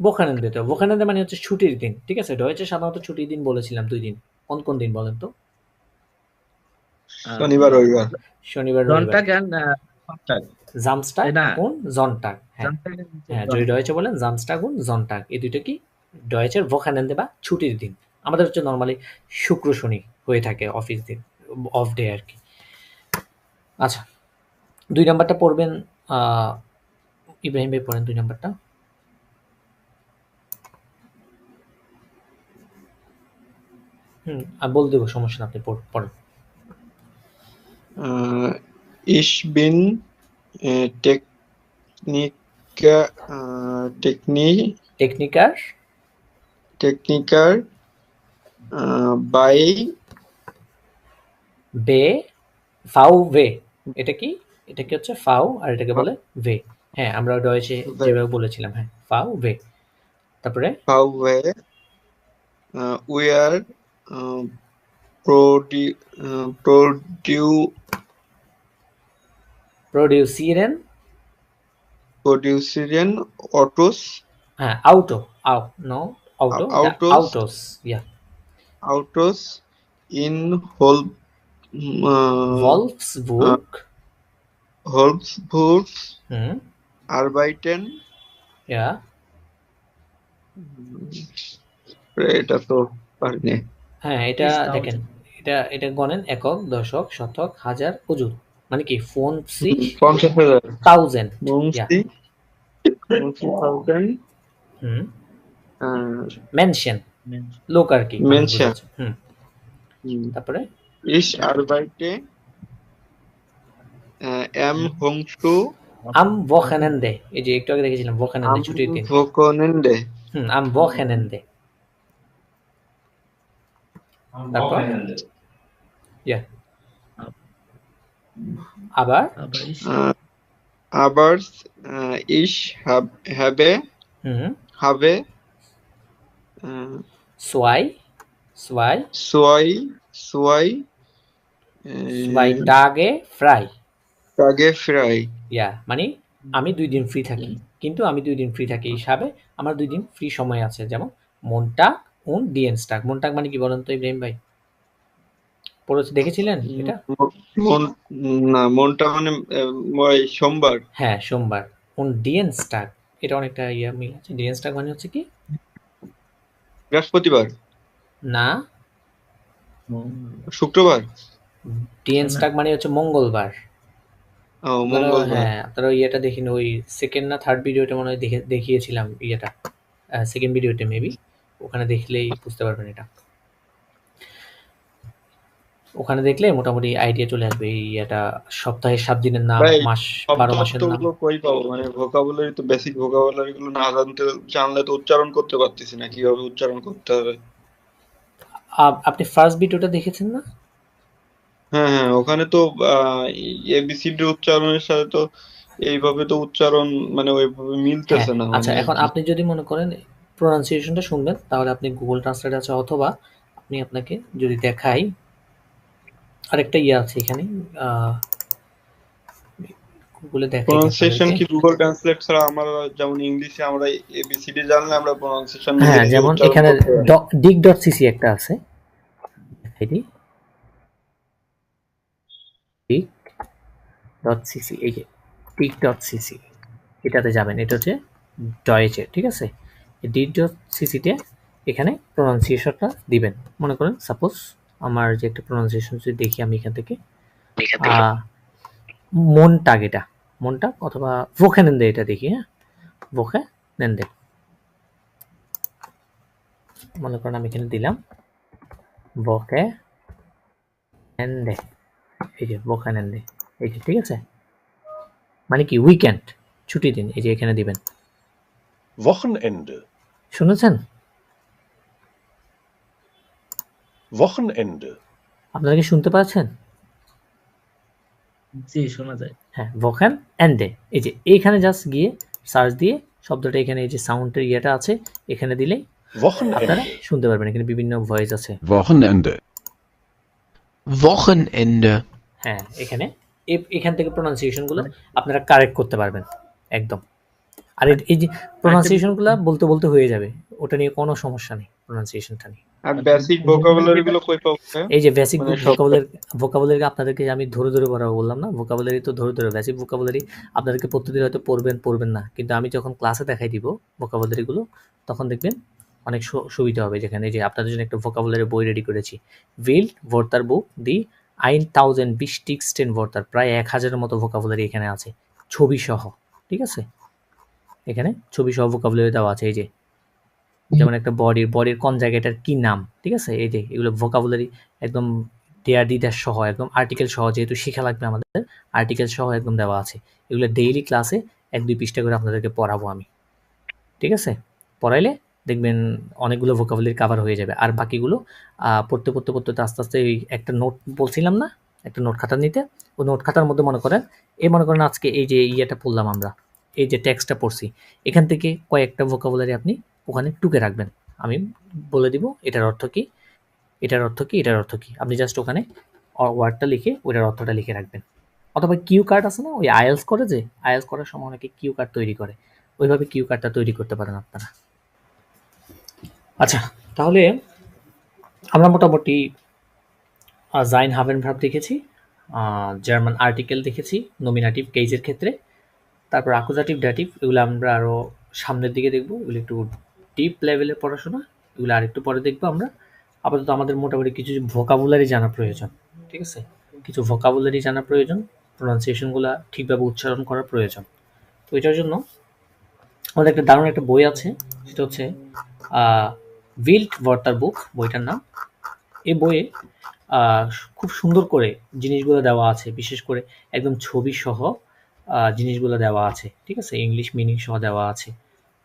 Wochenendeতেও। Wochenende মানে হচ্ছে ছুটির দিন, ঠিক আছে? ডয়েচে সাধারণত ছুটির দিন বলেছিলাম 2 দিন। কোন কোন দিন বলেন তো? শনিবার রবিবার। শনিবার রবিবার। Sonntag und Sonntag Samstag তাই না? und Sonntag, হ্যাঁ Sonntag und হ্যাঁ, যদি ডয়েচে বলেন Samstag und Sonntag, এই দুটো কি ডয়েচের Wochenende বা ছুটির দিন। আমাদের হচ্ছে নরমালি শুক্র শনি হয়ে থাকে অফিস দিন, অফ ডে আর কি। আচ্ছা, 2 নাম্বারটা পড়বেন, ইব্রাহিম ভাই পড়েন 2 নাম্বারটা। আমি বলে দেবো, সমস্যা না, আপনি পড়েন। Ich bin টেকনিকার bei বে ফাউ ভে, এটা কি? এটা কি হচ্ছে ফাউ, আর এটাকে বলে ভে। হ্যাঁ, আমরা ডয়েচে যেভাবে বলেছিলাম, হ্যাঁ, ফাউ ভে। তারপরে VW we are প্রডিউসিরেন, producing autos হ্যাঁ, আউটো, নো আউটো, Autos. আউটোস, ইয়া in ভলফসবুর্গ, Wolfsburg হুম, arbeiten ইয়া এটা তো পারিনি। হ্যাঁ, এটা Is দেখেন, এটা গণেন একক, দশক, শতক, হাজার, অযুত, মানে কি 50,000 50,000, ইয়া 50,000 হুম, মেনশন, লোক আর কি, Menschen. হুম, তারপরে Ich arbeite am am Wochenende, এই যে একটু আগে দেখেছিলাম Wochenende ছুটির দিন, Wochenende am Wochenende। তারপর ইয়া আবার aber ich habe zwei Tage frei, ইয়া মানে আমি 2 দিন ফ্রি থাকি, কিন্তু আমি 2 দিন ফ্রি থাকি হিসাবে আমার 2 দিন ফ্রি সময় আছে, যেমন Montag und Dienstag। Montag মানে কি বলেন তো ইব্রাহিম ভাই? পড়ে দেখেছিলেন এটা? না, মনটা মানে সোমবার। হ্যাঁ, সোমবার। und Dienstag, এটা অনেকটা ইয়া মিল আছে। Dienstag মানে হচ্ছে কি? বৃহস্পতিবার না, শুক্রবার। Dienstag মানে হচ্ছে মঙ্গলবার। মঙ্গলবার। হ্যাঁ, আপনারা ইয়েটা দেখিন, ওই সেকেন্ড না থার্ড ভিডিওটা মনে হয় দেখিয়েছিলাম, ইয়েটা সেকেন্ড ভিডিওতে মেবি। ওখানে দেখলেই বুঝতে পারবেন এটা। ওখানে দেখলে মোটামুটি আইডিয়া চলে আসবে এই এটা সপ্তাহে 7 দিনের নাম, ভাই মাস শব্দ 12 মাসের নাম। অর্থগুলো কই পাবো? মানে ভোকাবুলারি তো, বেসিক ভোকাবুলারি গুলো না জানলে তো উচ্চারণ করতে পারতেছি না, কিভাবে উচ্চারণ করতে হবে। আপনি ফার্স্ট ভিডিওটা দেখেছেন না? হ্যাঁ হ্যাঁ, ওখানে তো এবিসিডি উচ্চারণের সাথে তো এইভাবে তো উচ্চারণ মানে ওইভাবে হ্যাঁ, মিলতেছে না, আচ্ছা মানে এখন আপনি যদি মনে করেন প্রোনাউন্সিয়েশনটা শুনবেন তাহলে আপনি গুগল ট্রান্সলেট আছে, অথবা আপনি আপনাকে যদি দেখাই আরেকটা ইয়ে আছে এখানে গুগলে দেখাই প্রোনাউন্সিয়েশন আপনাদেরকে। কি গুগল ট্রান্সলেট ছাড়া আমরা, যেমন ইংলিশে আমরা এবিসিডি জানলে আমরা প্রোনাউন্সিয়েশন নিজে হ্যাঁ, নিজে যেমন উচ্চারণ এখানে করতে পারি। dig.cc একটা আছে, দেখাই দিই। dig.cc, এই যে dig.cc, এটাতে যাবেন। এটা হচ্ছে ডয়েচে, ঠিক আছে? dig.cc তে এখানে প্রোনাউন্সিয়েশনটা দিবেন। মনে করেন সাপোজ আমার যে একটা প্রোনাউন্সিয়েশন যদি দেখি আমি এখান থেকে মনটাগ, এটা মনটাগ অথবা ভোকানেন্দে, এটা দেখি। হ্যাঁ, ভোকানেন্দে মনে করেন আমি এখানে দিলাম ভোকানেন্দে, এই যে ভোকানেন্দে, এই যে, ঠিক আছে? মানে কি উইকেন্ড, ছুটি দিন, এই যে এখানে দিবেন। Wochenende, শুনেছেন? Wochenende, আপনারা কি শুনতে পাচ্ছেন? জি, শোনা যায়। হ্যাঁ, ভোকান এন্ডে, এই যে এইখানে জাস্ট গিয়ে সার্চ দিয়ে শব্দটা এখানে এই যে সাউন্ডের ইয়েটা আছে এখানে দিলেই আপনারা Wochenende, শুনতে পারবেন। এখানে বিভিন্ন ভয়েস আছে। Wochenende. Wochenende. হ্যাঁ, এখানে এখান থেকে প্রোনাউন্সিয়েশন গুলো আপনারা কারেক্ট করতে পারবেন একদম। আর এই যে প্রোনাউন্সিয়েশন গুলো বলতে বলতে হয়ে যাবে, ওটা নিয়ে কোনো সমস্যা নেই প্রোনাউন্সিয়েশনটা নিয়ে। আর বেসিক ভোকাবুলারি গুলো কই পাবো? এই যে বেসিক মানে সব ভোকাবুলারি আপনাদেরকে আমি ধরে ধরে বললাম না, ভোকাবুলারি তো ধরে ধরে, বেসিক ভোকাবুলারি আপনাদেরকে প্রতিদিন হয়তো পড়বেন না, কিন্তু আমি যখন ক্লাসে দেখাই দিব ভোকাবুলারি গুলো তখন দেখবেন অনেক সুবিধা হবে। যেখানে যে আপনাদের জন্য একটা ভোকাবুলারি বই রেডি করেছি, ভিল ভর্তার বুক দি 1000 wichtigsten Wörter, প্রায় 1000-এর মতো ভোকাবুলারি এখানে আছে ছবি সহ, ঠিক আছে? এখানে ছবি সহ ভোকাবুলারি দেওয়া আছে। এই যে যেমন একটা বডির কোন জায়গাটার কি নাম, ঠিক আছে? এই যে এগুলো ভোকাবুলারি একদম দেয়ার দিদার সহ, একদম আর্টিকেল সহ, যেহেতু শেখা লাগবে আমাদের, আর্টিকেল সহ একদম দেওয়া আছে। এগুলো ডেইলি ক্লাসে 1-2 পৃষ্ঠা করে আপনাদেরকে পড়াবো আমি, ঠিক আছে? পড়াইলে দেখবেন অনেকগুলো ভোকাবুলারি কভার হয়ে যাবে। আর বাকিগুলো পড়তে আস্তে আস্তে এই একটা নোট বলছিলাম না, একটা নোট খাতা নিতে, ওই নোট খাতার মধ্যে মনে করেন আজকে এই যে ইয়েটা পড়লাম আমরা, এই যে টেক্সটটা পড়ছি, এখান থেকে কয়েকটা ভোকাবুলারি আপনি ওখানে টুকে রাখবেন। আমি বলে দিব এটার অর্থ কি, এটার অর্থ কি, এটার অর্থ কি। আপনি জাস্ট ওখানে ওয়ার্ডটা লিখে ওইটার অর্থটা লিখে রাখবেন। অথবা কিউ কার্ড আছে না, ওই আইএলস করে, যে আইএলস করার সময় অনেকে কিউ কার্ড তৈরি করে, ওইভাবে কিউ কার্ডটা তৈরি করতে পারেন আপনারা। আচ্ছা, তাহলে আমরা মোটামুটি জাইন হাভেন ভার্ব দেখেছি, জার্মান আর্টিকেল দেখেছি নমিনেটিভ কেসের ক্ষেত্রে, তারপর অ্যাকুজাটিভ ডেটিভ, এগুলো আমরা আরও সামনের দিকে দেখব। এগুলো একটু ডিপ লেভেলের পড়াশোনা, এগুলো আরেকটু পরে দেখবো আমরা। আপাতত আমাদের মোটামুটি কিছু ভোকাবুলারি জানা প্রয়োজন, ঠিক আছে? কিছু ভোকাবুলারি জানা প্রয়োজন, প্রোনাউন্সিয়েশনগুলো ঠিকভাবে উচ্চারণ করা প্রয়োজন। তো এটার জন্য আমাদের একটা দারুণ একটা বই আছে, সেটা হচ্ছে ভিল্ট ভর্তার বুক, বইটার নাম। এই বইয়ে খুব সুন্দর করে জিনিসগুলো দেওয়া আছে, বিশেষ করে একদম ছবি সহ জিনিসগুলো দেওয়া আছে, ঠিক আছে? ইংলিশ মিনিং সহ দেওয়া আছে।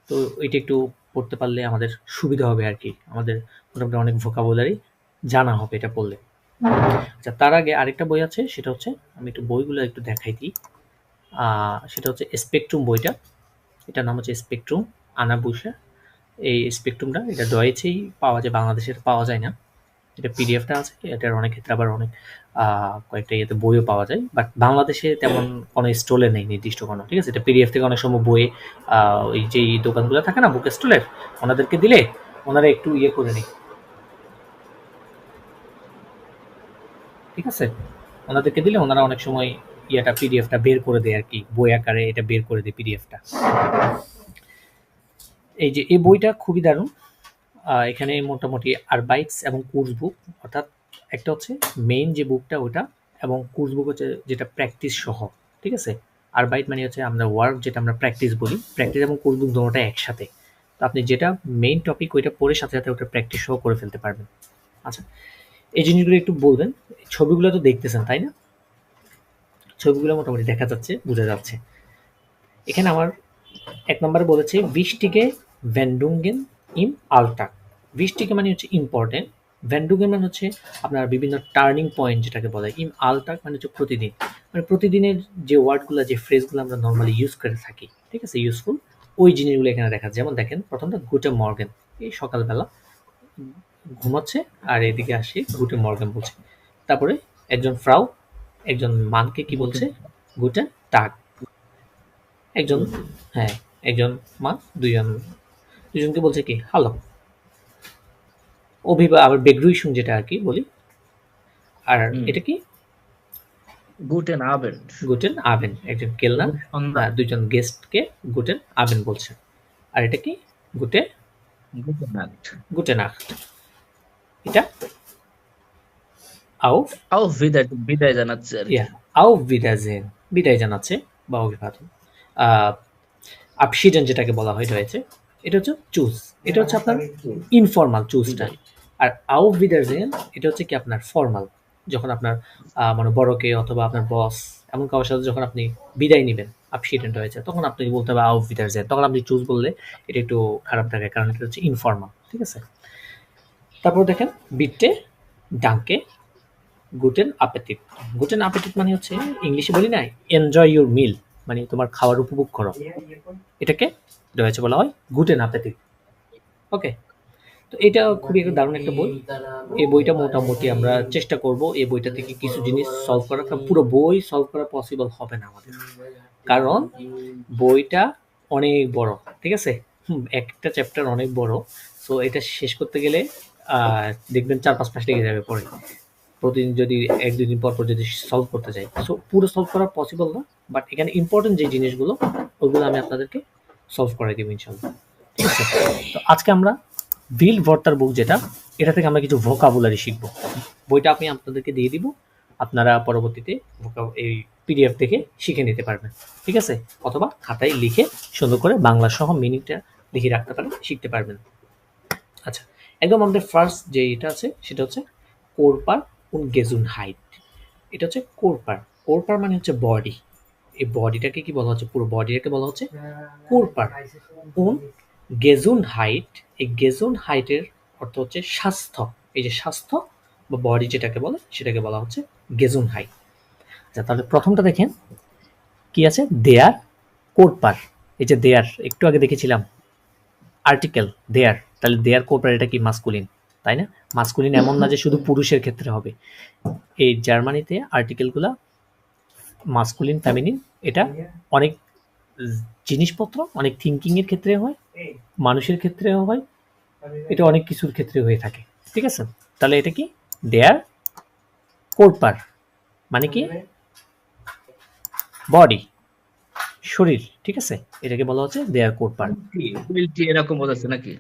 তো এটা একটু পড়তে পারলে আমাদের সুবিধা হবে আর কি, আমাদের মোটামুটি অনেক ভোকাবুলারি জানা হবে এটা পড়লে। আচ্ছা, তার আগে আরেকটা বই আছে, সেটা হচ্ছে, আমি একটু বইগুলো একটু দেখাই দিই। সেটা হচ্ছে স্পেকট্রুম বইটা, এটার নাম হচ্ছে স্পেকট্রুম আনা বুশা। এই স্পেকট্রুমটা এটা ডয়েচেই পাওয়া যায়, বাংলাদেশের পাওয়া যায় না। এটা পিডিএফটা আছে, এটার অনেক ক্ষেত্রে আবার অনেক কয়েকটা ইয়েতে বইও পাওয়া যায়, বাট বাংলাদেশে তেমন কোনো স্টলে নেই নির্দিষ্ট কোনো, ঠিক আছে? এটা পিডিএফ থেকে অনেক সময় বই ওই যেই দোকানগুলো থাকে না বুক স্টলের, ওনাদেরকে দিলে ওনারা একটু ইয়ে করে নেই, ঠিক আছে? ওনাদেরকে দিলে ওনারা অনেক সময় ইয়েটা পিডিএফটা বের করে দেয় আর কি, বই আকারে এটা বের করে দেয় পিডিএফটা। এই যে এই বইটা খুবই দারুণ। এখানে মোটামুটি আরবাইটস এবং কোর্স বুক, অর্থাৎ একটা হচ্ছে মেইন যে বুকটা ওটা, এবং কোর্স বুক হচ্ছে যেটা প্র্যাকটিস সহ, ঠিক আছে? আরবাইট মানে হচ্ছে আমরা ওয়ার্ক, যেটা আমরা প্র্যাকটিস বলি, প্র্যাকটিস এবং কোর্স বুক দুটোটা একসাথে। তো তো আপনি যেটা মেইন টপিক ওইটা পড়ে সাথে সাথে ওটা প্র্যাকটিস সহ করে ফেলতে পারবেন। আচ্ছা, এই জিনিসগুলো একটু বলবেন। ছবিগুলো তো দেখতেছেন তাই না? ছবিগুলো মোটামুটি দেখা যাচ্ছে, বোঝা যাচ্ছে। এখানে আমার 1 নম্বরে বলেছে wichtige Wendungen im Alltag। wichtige মানে হচ্ছে ইম্পর্টেন্ট, Wendungen মানে হচ্ছে আপনার বিভিন্ন টার্নিং পয়েন্ট যেটাকে বলে, im Alltag মানে হচ্ছে প্রতিদিন, মানে প্রতিদিনের যে ওয়ার্ডগুলো যে ফ্রেজগুলো আমরা নর্মালি ইউজ করে থাকি, ঠিক আছে, ইউজফুল, ওই জিনিসগুলো এখানে দেখা যায়। যেমন দেখেন প্রথমটা গুটে মর্গেন, এই সকালবেলা ঘুমাচ্ছে আর এদিকে আসে গুটে মর্গেন বলছে। তারপরে একজন ফ্রাউ একজন মানকে কি বলছে? গুটেন টাগ। একজন হ্যাঁ একজন মান দুজনকে বলছে কি হ্যালো। আবার বেগ্রুইশন যেটা আর কি বলি, আর এটা কি গুটেন আবেন্ড, গুটেন আবেন, একজন কেলনার দুজন গেস্টকে গুটেন আবেন বলছে। আর এটা কি গুটে গুটে নাক্ট, এটা আও বিদায় জানাচ্ছে আর কি। আও বিদাজেন, বিদায় জানাচ্ছে বা অভিবাদন। আপশিডেন যেটাকে বলা হয় রয়েছে, এটা হচ্ছে চুজ, এটা হচ্ছে আপনার ইনফর্মাল চুজটা। আর আও বিদাজেন এটা হচ্ছে কি আপনার ফর্মাল, যখন আপনার মানে বড়কে অথবা আপনার বস এমন কারোর সাথে যখন আপনি বিদায় নেবেন, আপশিডেন্ট হয়েছে, তখন আপনি বলতে হবে আও বিদাজেন। তখন আপনি চুজ বললে এটা একটু খারাপ থাকে, কারণ এটা হচ্ছে ইনফর্মাল, ঠিক আছে। তারপর দেখেন বিটে ডাঙ্কে গুটেন আपेटिट। গুটেন আपेटिट মানে হচ্ছে ইংলিশে বলি না এনজয় ইউর মিল, মানে তোমার খাবার উপভোগ করো, এটাকে রয়েছে বলা হয় গুটেন আपेटिट। ওকে, তো এটা খুবই একটা দারুণ একটা বই। এই বইটা মোটামুটি আমরা চেষ্টা করব এই বইটা থেকে কিছু জিনিস সলভ করা। পুরো বই সলভ করা পসিবল হবে না আমাদের, কারণ বইটা অনেক বড়, ঠিক আছে, একটা চ্যাপ্টার অনেক বড়। সো এটা শেষ করতে গেলে দেখবেন 4-5 মাস লেগে যাবে পরে, প্রতিদিন যদি 1-2 দিন পর যদি সলভ করতে যাই। সো পুরো সলভ করা পসিবল না, বাট এখানে ইম্পর্টেন্ট যে জিনিসগুলো ওগুলো আমি আপনাদেরকে সলভ করে দেবো ইনশাল্লাহ, ঠিক আছে। তো আজকে আমরা ভিল ভর্তার বুক যেটা, এটা থেকে আমরা কিছু ভোকাবুলারি শিখবো। বইটা আমি আপনাদেরকে দিয়ে দিব, আপনারা পরবর্তীতে এই পিডিএফ থেকে শিখে নিতে পারবেন, ঠিক আছে, অথবা খাতায় লিখে সুন্দর করে বাংলা সহ মিনিংটা লিখে রাখতে পারেন, শিখতে পারবেন। আচ্ছা, একদম আমাদের ফার্স্ট যে এটা আছে সেটা হচ্ছে কোরপার উন গেজুন হাইট। এটা হচ্ছে কোরপার, কোরপার মানে হচ্ছে বডি। এই বডিটাকে কি বলা হচ্ছে? পুরো বডিটাকে বলা হচ্ছে কোরপার উন গেজুন হাইট। এই গেজুন হাইটের অর্থ হচ্ছে স্বাস্থ্য। এই যে স্বাস্থ্য বা বডি যেটাকে বলে সেটাকে বলা হচ্ছে গেজুন হাইট। আচ্ছা, তাহলে প্রথমটা দেখেন কি আছে, দেয়ার কোরপার। এই যে দেয়ার একটু আগে দেখেছিলাম আর্টিকেল দেয়ার, তাহলে দেয়ার কোরপার এটা কি মাস্কুলিন, তাই না? মাস্কুলিন এমন না যে শুধু পুরুষের ক্ষেত্রে হবে। এই জার্মানিতে আর্টিকেলগুলা মাস্কুলিন ফেমিনিন, এটা অনেক জিনিসপত্র, অনেক থিঙ্কিং এর ক্ষেত্রে হয়, মানুষের ক্ষেত্রেও হয়, এটা অনেক কিছুর ক্ষেত্রে হয়ে থাকে, ঠিক আছে। তাহলে এটা কি দেয়ার কোরপার মানে কি বডি, শরীর, ঠিক আছে, এটাকে বলা হচ্ছে দেয়ার কোরপার। শরীরটি এরকম বোঝাচ্ছে নাকি?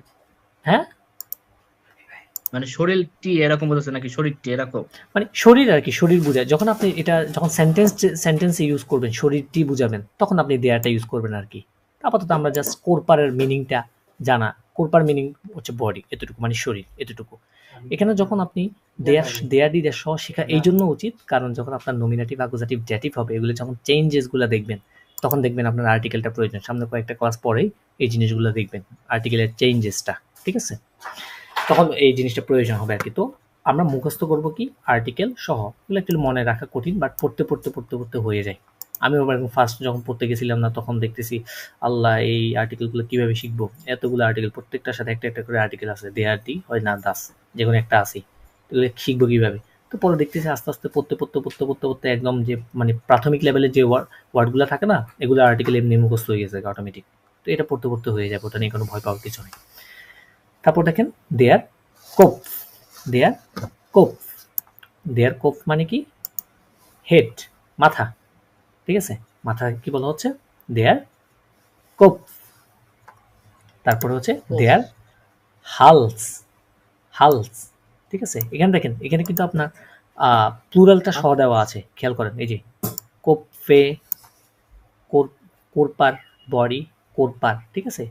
হ্যাঁ, মানে শরীরটি এরকম বোঝাচ্ছে নাকি শরীরটি এরকম? মানে শরীর আর কি, শরীর বোঝায়। যখন আপনি এটা যখন সেন্টেন্সে ইউজ করবেন, শরীরটি বুঝাবেন, তখন আপনি দেয়ারটা ইউজ করবেন আর কি। আপাতত আমরা জাস্ট কোরপারের মিনিংটা জানা, কোরপার মিনিং হচ্ছে বডি, এতটুকু মানে শরীর, এতটুকু। এখানে যখন আপনি দেয়ার সহ শেখা এই জন্য উচিত, কারণ যখন আপনার নমিনেটিভ অ্যাকুজাটিভ ডেটিভ হবে, এগুলো যখন চেঞ্জেসগুলো দেখবেন, তখন দেখবেন আপনার আর্টিকেলটা প্রয়োজন। সামনে কয়েকটা ক্লাস পরেই এই জিনিসগুলো দেখবেন, আর্টিকেলের চেঞ্জেসটা, ঠিক আছে, তখন এই জিনিসটা প্রয়োজন হবে আর কি। তো আমরা মুখস্থ করব কি আর্টিকেল সহ, এগুলো একটু মনে রাখা কঠিন, বাট পড়তে পড়তে পড়তে পড়তে হয়ে যায়। আমি আবার ফার্স্ট যখন পড়তে গেছিলাম না, তখন দেখতেছি আল্লাহ এই আর্টিকেলগুলো কিভাবে শিখবো, এতগুলো আর্টিকেল, প্রত্যেকটার সাথে একটা একটা করে আর্টিকেল আছে, দেয়ার দি হয় না দাস, যে কোনো একটা আছে, এগুলো শিখবো কিভাবে। তো পরে দেখতেছি আস্তে আস্তে পড়তে পড়তে পড়তে পড়তে পড়তে একদম যে মানে প্রাথমিক লেভেলের যে ওয়ার্ডগুলো থাকে না, এগুলো আর্টিকেল এমনি মুখস্থ হয়ে গেছে অটোমেটিক। তো এটা পড়তে পড়তে হয়ে যাবে, ওটা নিয়ে কোনো ভয় পাওয়ার কিছু নেই। তারপর দেখেন দেয়ার কোপ, দেয়ার কোপ, দেয়ার কোপ মানে কি হেড, মাথা, ঠিক আছে, মাথা কি বলা হচ্ছে দেয়ার কোপ। তারপরে হচ্ছে দেয়ার হালস, হালস, ঠিক আছে। এখানে দেখেন, এখানে কিন্তু আপনার প্লুরালটা সহ দেওয়া আছে, খেয়াল করেন, এই যে কোপে, কোরপার বডি, কোরপার, ঠিক আছে।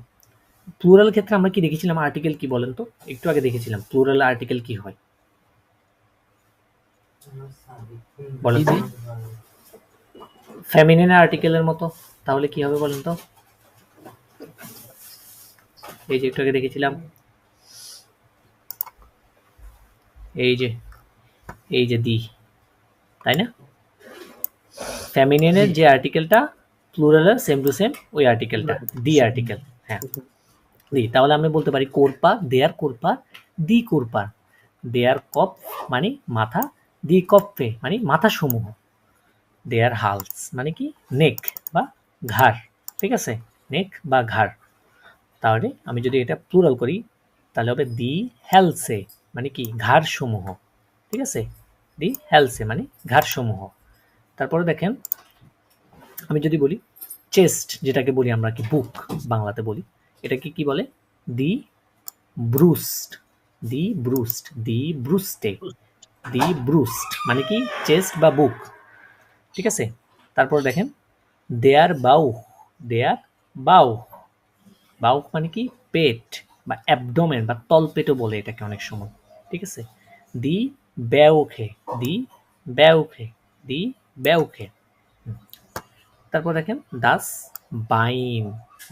প্লুরাল ক্ষেত্রে আমরা কি দেখেছিলাম? আর্টিকেল কি বলেন তো? একটু আগে দেখেছিলাম প্লুরাল আর্টিকেল কি হয় বলেন তো? ফেমিনিন আর্টিকেলের মতো, তাহলে কি হবে বলেন তো? এই যে একটু আগে দেখেছিলাম, এই যে দি, তাই না? ফেমিনিনের যে আর্টিকেলটা প্লুরালের সেম টু সেম ওই আর্টিকেলটা দি আর্টিকেল। হ্যাঁ, দি। তাহলে আমি বলতে পারি কোরপা, দেয়ার কোরপা, দি কোরপা, দেয়ার কপ মানে মাথা, দি কপে মানে মাথা সমূহ, দেয়ার হালস মানে কি নেক বা ঘাড়, ঠিক আছে? নেক বা ঘাড়। তাহলে আমি যদি এটা প্লুরাল করি তাহলে হবে দি হেলসে মানে কি ঘাড় সমূহ, ঠিক আছে? দি হেলসে মানে ঘাড় সমূহ। তারপরে দেখেন আমি যদি বলি চেস্ট, যেটাকে বলি আমরা কি বুক বাংলাতে বলি, এটাকে কি বলে? দি ব্রুস্ট, দি ব্রুস্ট, দি ব্রুস্টে, দি ব্রুস্ট মানে কি চেস্ট বা বুক, ঠিক আছে? তারপর দেখেন দেয়ার বাউ, দেয়ার বাউ, বাউ মানে কি পেট বা অ্যাবডোমেন বা তলপেটও বলে এটাকে অনেক সময়, ঠিক আছে? দি ব্যাউখে, দি ব্যাউখে, দি ব্যাউখে। তারপর দেখেন দাস বাইন,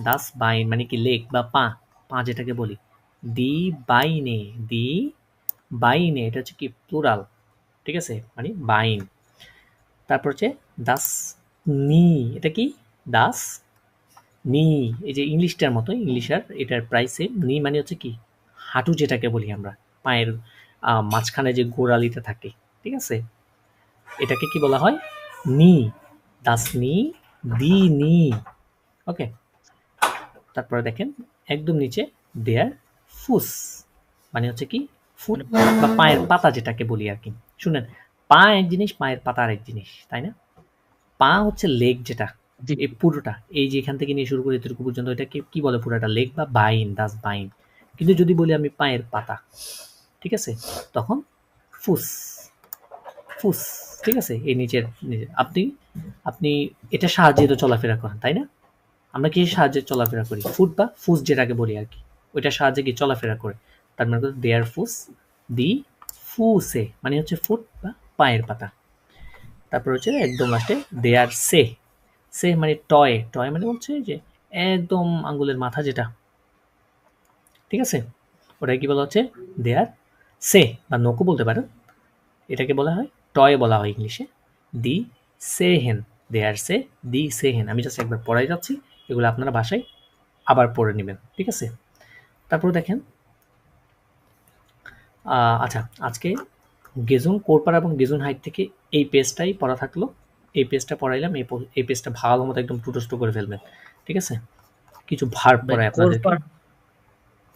দাস বাইন মানে কি লেগ বা পা, পা যেটাকে বলি দি বাইনে, দি বাইনে, এটা হচ্ছে কি প্লুরাল, ঠিক আছে? মানে বাইন। তারপর হচ্ছে দাস নি, এটা কি দাস নি, এই যে ইংলিশটার মতো, ইংলিশার এটার প্রাইসে নি মানে হচ্ছে কি হাঁটু, যেটাকে বলি আমরা পায়ের মাঝখানে যে গোড়ালিটা থাকে, ঠিক আছে? এটাকে কি বলা হয়? নি, দাস নি, দি নি, ওকে। তারপরে দেখেন একদম নিচে দেয়ার ফুস মানে হচ্ছে কি ফুট বা পায়ের পাতা, যেটাকে বলি আর কি। শুনেন, পা এক জিনিস, পায়ের পাতা আরেক জিনিস, তাই না? পা হচ্ছে লেগ, যেটা এই পুরোটা, এই যে এখান থেকে নিয়ে শুরু করে এতটুকু পর্যন্ত, এটাকে কি বলে পুরোটা? লেগ বা বাইন, দাস বাইন। কিন্তু যদি বলি আমি পায়ের পাতা, ঠিক আছে, তখন ফুস, ফুস, ঠিক আছে? এই নিচের আপনি আপনি এটা সাহায্যে তো চলাফেরা করেন, তাই না? আমরা কি সাহায্যে চলাফেরা করি? ফুট বা ফুস যেটাকে বলি আর কি, ওইটার সাহায্যে কি চলাফেরা করে। তার মানে দেয়ার ফুস, দি ফুসে মানে হচ্ছে ফুট বা পায়ের পাতা। তারপর হচ্ছে একদম লাস্টে দেয়ার সে, সে মানে টয়, টয় মানে হচ্ছে যে একদম আঙ্গুলের মাথা যেটা, ঠিক আছে? ওটা কি বলা হচ্ছে? দেয়ার সে বা নকু বলতে পারেন, এটাকে বলা হয় টয় বলা হয় ইংলিশে, দি সেহেন, দেয়ার সে, দি সেহেন। আমি জাস্ট একবার পড়াই যাচ্ছি, এগুলো আপনারা বাসায় আবার পড়ে নেবেন, ঠিক আছে? তারপর দেখেন আচ্ছা, আজকে গেজুন কোরপার এবং গেজুন হাইট থেকে এই পেজটাই পড়া থাকলো, এই পেজটা পড়াইলাম, এই পেজটা ভালো মতো একদম টুটস্থ করে ফেলবেন, ঠিক আছে? কিছু ভার্ব পড়াই আপনাদেরকে।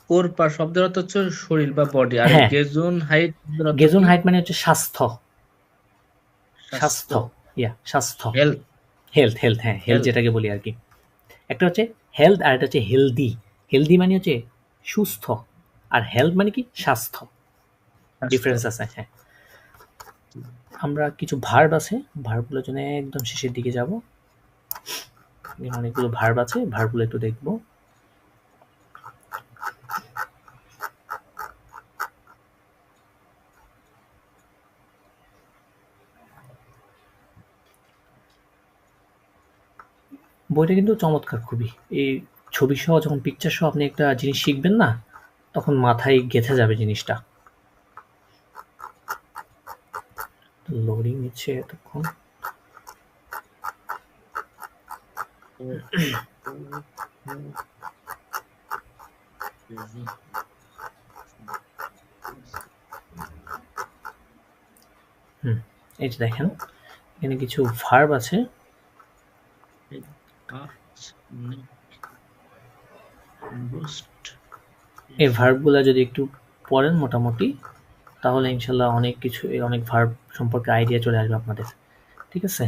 কোরপা শব্দের অর্থ হচ্ছে শরীর বা বডি, আর হ্যাঁ, গেজুন হাইট গেজুন হাইট মানে হচ্ছে স্বাস্থ্য, স্বাস্থ্য, স্বাস্থ্য, হেলথ, হেলথ, হেলথ, হ্যাঁ হেলথ যেটাকে বলি আর কি। একটা হচ্ছে হেলথ আর একটা হচ্ছে হেলদি। হেলদি মানে হচ্ছে সুস্থ, আর হেলথ মানে কি স্বাস্থ্য, ডিফারেন্স আছে। হ্যাঁ, আমরা কিছু ভার্ব আছে, ভার্বগুলোর জন্য একদম শেষের দিকে যাব, অনেকগুলো ভার্ব আছে, ভার্বগুলো একটু দেখবো। বইটা কিন্তু চমৎকার খুবই, এই ছবি সহ যখন পিকচার সহ আপনি একটা জিনিস শিখবেন না, তখন মাথায় গেঁথে যাবে জিনিসটা। লোডিং নিচ্ছে এতক্ষণ। এই যে দেখেন এখানে কিছু ভার্ব আছে, এই ভার্বগুলো যদি একটু পড়েন মোটামুটি, তাহলে ইনশাল্লাহ অনেক কিছু, অনেক ভার্ব সম্পর্কে আইডিয়া চলে আসবে আপনাদের, ঠিক আছে?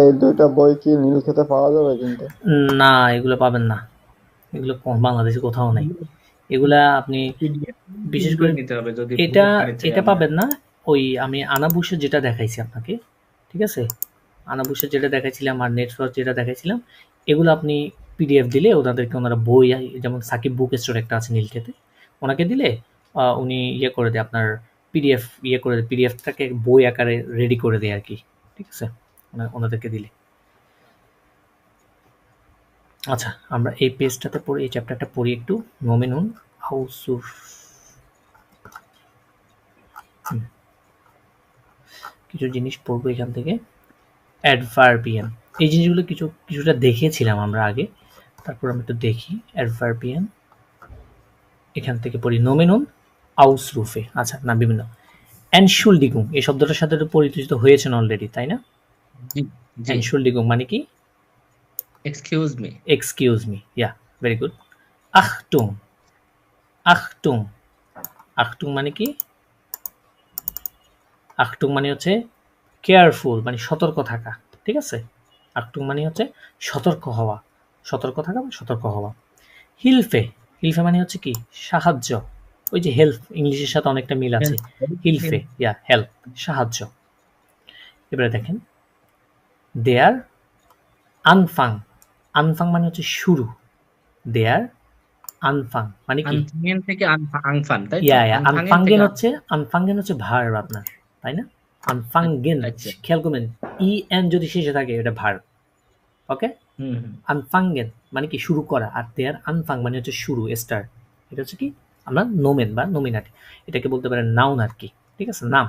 এই দুইটা বই কি নীলক্ষেতে পাওয়া যাবে? কিন্তু না, এগুলো পাবেন না, এগুলো বাংলাদেশে কোথাও নাই। এগুলা আপনি বিশেষ করে নিতে হবে যদি এটা পাবেন না। ওই আমি আনাবুসে যেটা দেখাইছি আপনাকে, ঠিক আছে, আনাবুসে যেটা দেখাইছিলাম আর নেটওয়ার্ক যেটা দেখাইছিলাম, এগুলো আপনি পিডিএফ দিলে ওনারা বই, যেমন সাকিব বুক স্টোর একটা আছে নীলক্ষেতে, ওনাকে দিলে উনি ইয়ে করে দেয়, আপনার পিডিএফ করে দেয়, পিডিএফটাকে বই আকারে রেডি করে দেয় আর কি, ঠিক আছে, ওনাদেরকে দিলে। আচ্ছা, আমরা এই পেজটাতে পড়ি, এই চ্যাপ্টারটা পড়ি একটু। নোমেনুন আউসুর, কিছু জিনিস পড়বো এখান থেকে। অ্যাডভার্বিয়ান, এই জিনিসগুলো কিছুটা দেখেছিলাম আমরা আগে, তারপর আমি একটু দেখি। অ্যাডভার্বিয়ান এখান থেকে পড়ি। নোমেনুন আউসরুফে, আচ্ছা না, বিভিন্ন এনশুলডিগুং, এই শব্দটার সাথে তো পরিচিত হয়েছেন অলরেডি, তাই না? এনশুলডিগুং মানে কি? Excuse me. এক্সকিউজ মি, ইয়া, ভেরি গুড। আখটুং, আখটুং, আখটুং মানে কি? আখটুং মানে হচ্ছে কেয়ারফুল, মানে সতর্ক থাকা, ঠিক আছে? আখটুং মানে হচ্ছে সতর্ক হওয়া, সতর্ক থাকা বা সতর্ক হওয়া। হিলফে, হিলফে মানে হচ্ছে কি? সাহায্য, ওই যে হেল্প, ইংলিশের সাথে অনেকটা মিল আছে। হিলফে, ইয়া, হেল্প, সাহায্য। এবারে দেখেন, দেয়ার আনফাং, আনফাং মানে হচ্ছে শুরু, দেয়ার আনফাং মানে কি? আনফাঙ্গেন থেকে আংফান, তাই তো? ইয়া ইয়া, আনফাঙ্গেন আনফাঙ্গেন হচ্ছে ভার্ব আপনার, তাই না? আনফাঙ্গেন, আচ্ছা। খেয়াল করবেন, ই এন যদি শেষে থাকে এটা ভার্ব, ওকে? আনফাঙ্গেন মানে কি? শুরু করা। আর দেয়ার আনফাং মানে হচ্ছে শুরু, স্টার্ট। এটা হচ্ছে কি? আমরা নোমেন বা নোমিনাটি, এটাকে বলতে পারেন নাউন আর কি, ঠিক আছে, নাম।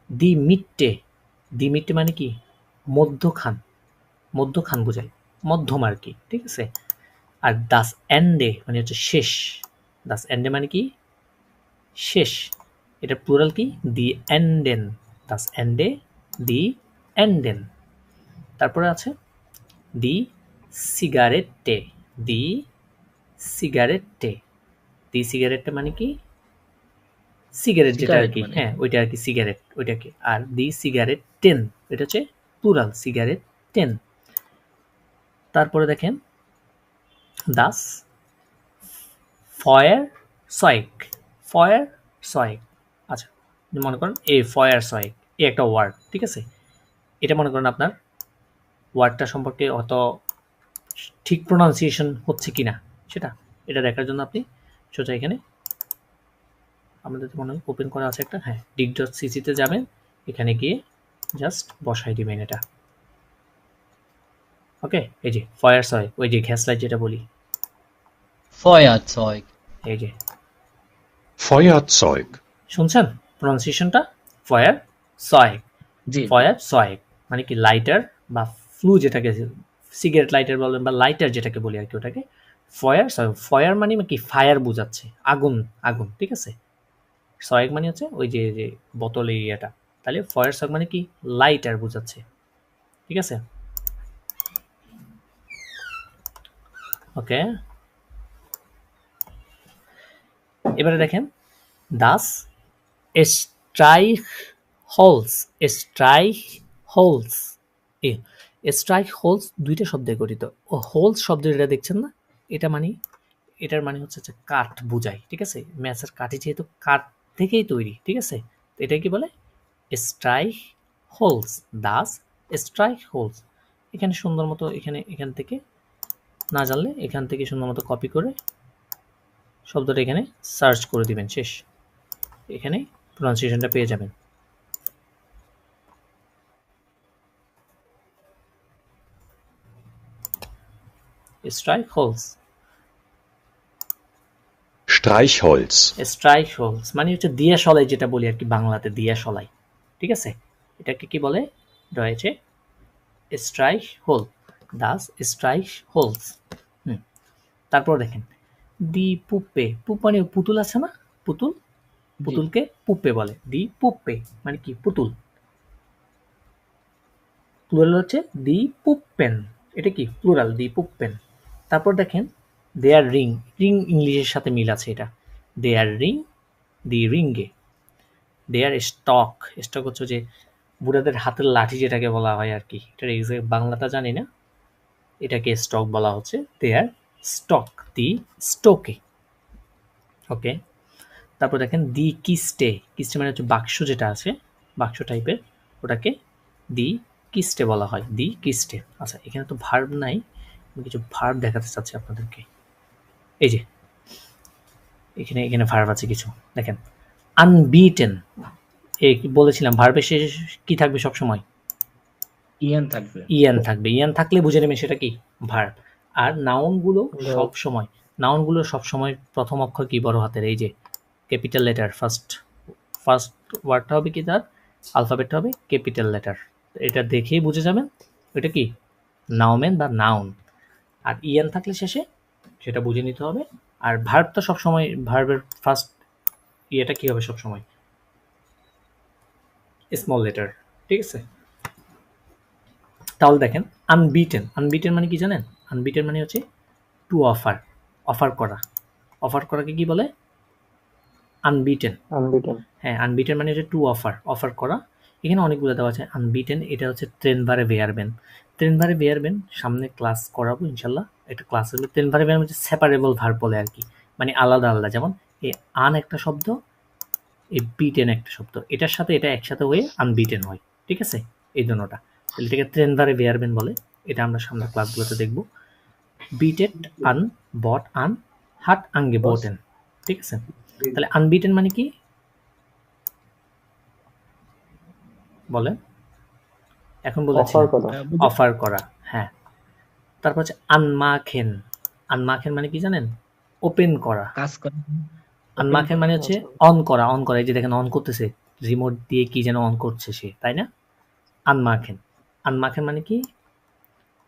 দি মিট্টে, দি মিট্টে মানে কি? মধ্যখান, মধ্যখান বোঝায়, মধ্যম আর কি, ঠিক আছে। আর দাস এন্ডে মানে হচ্ছে শেষ, দাস এন্ডে মানে কি? শেষ। এটা প্লুরাল কি? দি এন্ডেন, দাস এন্ডে, দি এন্ডেন। তারপরে আছে দি সিগারেটে, দি সিগারেটে, দি সিগারেটে মানে কি? সিগারেট যেটা আর কি, হ্যাঁ ওইটা আর কি, সিগারেট ওইটাকে। আর দি সিগারেট টেন, এটা হচ্ছে প্লুরাল, সিগারেট টেন। তারপরে দেখেন দাস ফয়ার সয়েক, ফয়ার সয়েক, আচ্ছা মনে করেন এই ফয়ার সয়েক, এই একটা ওয়ার্ড, ঠিক আছে। এটা মনে করেন আপনার ওয়ার্ডটা সম্পর্কে অত ঠিক প্রোনাউন্সিয়েশন হচ্ছে কিনা সেটা, এটা দেখার জন্য আপনি সোজা এখানে আমাদের মনে হয় ওপেন করা আছে একটা, হ্যাঁ, dig.cc-তে যাবেন, এখানে গিয়ে জাস্ট বসাই দিবেন এটা, ওকে। এই যে ফয়ার সয়েক, ওই যে ঘ্যাসলাইট যেটা বলি, Feuerzeug, এই যে Feuerzeug, শুনছেন প্রোনাউন্সিয়েশনটা? ফয়ার সয়েক, জি। ফয়ার সয়েক মানে কি? লাইটার বা ফ্লু যেটাকে সিগারেট লাইটার বলবেন বা লাইটার যেটাকে বলি আর কি, ওটাকে ফয়ার সয়েক। ফয়ার মানে কি? ফায়ার বোঝাচ্ছে, আগুন, আগুন, ঠিক আছে। সয়েক মানে হচ্ছে ওই যে যে বোতল এরিয়াটা, তাহলে ফয়ার সয়েক মানে কি? লাইটার বোঝাচ্ছে, ঠিক আছে, ওকে। এবারে দেখেন দাস স্ট্রাইক হোলস, স্ট্রাইক হোলস, স্ট্রাইক হোলস দুইটা শব্দে গঠিত। ও হোলস শব্দ যেটা দেখছেন না, এটা মানে, এটার মানে হচ্ছে যে কাঠ বোঝায়, ঠিক আছে। ম্যাচের কাঠি যেহেতু কাঠ থেকেই তৈরি, ঠিক আছে, তো এটা কি বলে? স্ট্রাইক হোলস, দাস স্ট্রাইক হোলস। এখানে সুন্দর মতো এখান থেকে না জানলে এখান থেকে সুন্দর মতো কপি করে শব্দটা এখানে সার্চ করে দিবেন, শেষ, এখানে প্রোনাউন্সিয়েশনটা পেয়ে যাবেন। স্ট্রাইকহোলস, Streichholz, স্ট্রাইকহোলস মানে হচ্ছে দিয়াশলাই, যেটা বলি আর কি বাংলাতে, দিয়াশলাই, ঠিক আছে। এটাকে কি বলে? রয়েছে স্ট্রাইক হোল, দাস স্ট্রাইক হোলস। তারপর দেখেন দি পুপ্পে, পুপ মানে পুতুল আছে না, পুতুল, পুতুলকে পুপ্পে বলে। দি পুপ্পে মানে কি? পুতুল। প্লুরাল হচ্ছে দি পুপ্পেন, এটা কি? প্লুরাল, দি পুপ্পেন। তারপর দেখেন দেয়ার রিং, রিং ইংলিশের সাথে মিল আছে এটা, দেয়ার রিং, দি রিঙ্গে। দেয়ার স্টক, স্টক হচ্ছে যে বুড়াদের হাতের লাঠি যেটাকে বলা হয় আর কি, এটার এক্সাক্ট বাংলাটা জানি না, এটাকে স্টক বলা হচ্ছে। দেয়ার স্টক, দি স্টোকে, ওকে। তারপর দেখেন দি কিস্টে, কিস্টে মানে হচ্ছে বাক্স যেটা আছে, বাক্স টাইপের, ওটাকে দি কিস্টে বলা হয়, দি কিস্টে। আচ্ছা, এখানে তো ভার্ব নাই, আমি কিছু ভার্ব দেখাতে চাচ্ছি আপনাদেরকে। এই যে এখানে ভার্ব আছে কিছু, দেখেন। আনবিটেন, এই বলেছিলাম ভার্বের শেষে কি থাকবে সবসময়? ইয়ান থাকবে। ইয়ান থাকবে। ইয়ান থাকলে বুঝে নেবেন সেটা কি? ভার্ব। আর নাউনগুলো সবসময় প্রথম অক্ষর কি? বড় হাতের। এই যে ক্যাপিটাল লেটার, ফার্স্ট ওয়ার্ডটা হবে কি, তার আলফাবেটটা হবে ক্যাপিটাল লেটার। এটা দেখেই বুঝে যাবেন এটা কি নাউমেন বা নাউন। আর ইয়ান থাকলে শেষে সেটা বুঝে নিতে হবে। আর ভার্ব তো সবসময়, ভার্বের ফার্স্ট ইয়েটা কি হবে সবসময়? স্মল লেটার, ঠিক আছে? তাহলে দেখেন আনবিটেন মানে কি জানেন? আনবিটেন মানে হচ্ছে টু অফার করাকে কি বলে? আনবিটেন। হ্যাঁ, আনবিটেন মানে হচ্ছে টু অফার করা। এখানে অনেকগুলো দেওয়া আছে। আনবিটেন এটা হচ্ছে ট্রেনভারে বেয়ারবেন সামনে ক্লাস করাবো ইনশাল্লাহ, একটা ক্লাস হবে। ট্রেনভারে বেয়ারবেন হচ্ছে সেপারেবল ভার্ব বলে আর কি, মানে আলাদা আলাদা। যেমন এই আন একটা শব্দ, এই বিটেন একটা শব্দ, এটার সাথে এটা একসাথে হয়ে আনবিটেন হয়, ঠিক আছে? এই জন্যটা তাহলে এটাকে ট্রেনভারে বেয়ারবেন বলে। এটা আমরা সামনে ক্লাসগুলোতে দেখব। বিটেড আন, বট আন, হাট আঙ্গে বোটেন, ঠিক আছে? তাহলে আনবিটেন মানে কি বলেন? এখন বলেছি অফার করা। হ্যাঁ, তারপর হচ্ছে আনমাখেন মানে কি জানেন? ওপেন করা। কাজ করে। আনমাখেন মানে হচ্ছে অন করা। এই যে দেখেন অন করতেছে, রিমোট দিয়ে কি যেন অন করছে সে, তাই না? আনমাখেন মানে কি?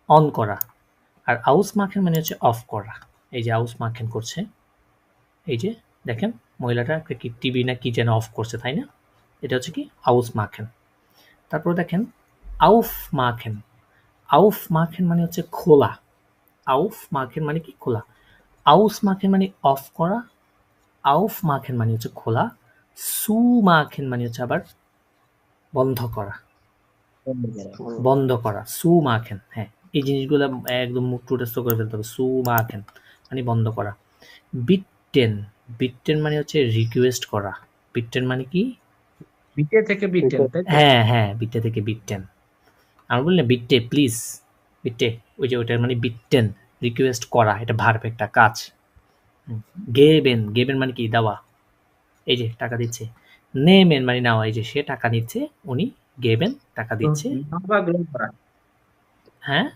অন করা। আর আউস মাখেন মানে হচ্ছে অফ করা। এই যে আউস মাখেন করছে, এই যে দেখেন মহিলাটা কি টিভি না কি যেন অফ করছে, তাই না? এটা হচ্ছে কি আউস মাখেন। তারপর দেখেন আউফ মাখেন মানে হচ্ছে খোলা। আউফ মাখেন মানে কি? খোলা। আউস মাখেন মানে অফ করা, আউফ মাখেন মানে হচ্ছে খোলা, সু মাখেন মানে হচ্ছে আবার বন্ধ করা। সু মাখেন, হ্যাঁ, এই জিনিসগুলো একদম মুখ টুটেস্থ করে ফেলতে হবে। সু মাখেন মানে বন্ধ করা। বিটটেন মানে হচ্ছে রিকোয়েস্ট করা। বিটটেন মানে কি? বিটে থেকে বিটেন, তাই তো? হ্যাঁ, বিটে থেকে বিটটেন। আমরা বলি না বিটে প্লিজ, বিটে, ওই যে ওইটা মানে বিটটেন, রিকোয়েস্ট করা, এটা ভার্ব, একটা কাজ। গেবেন মানে কি? দেওয়া, এই যে টাকা দিচ্ছে। নেমেন মানে নেওয়া, এই যে সে টাকা নিচ্ছে, উনি গেবেন টাকা দিচ্ছে। নেওয়া বা গ্রহণ করা। হ্যাঁ,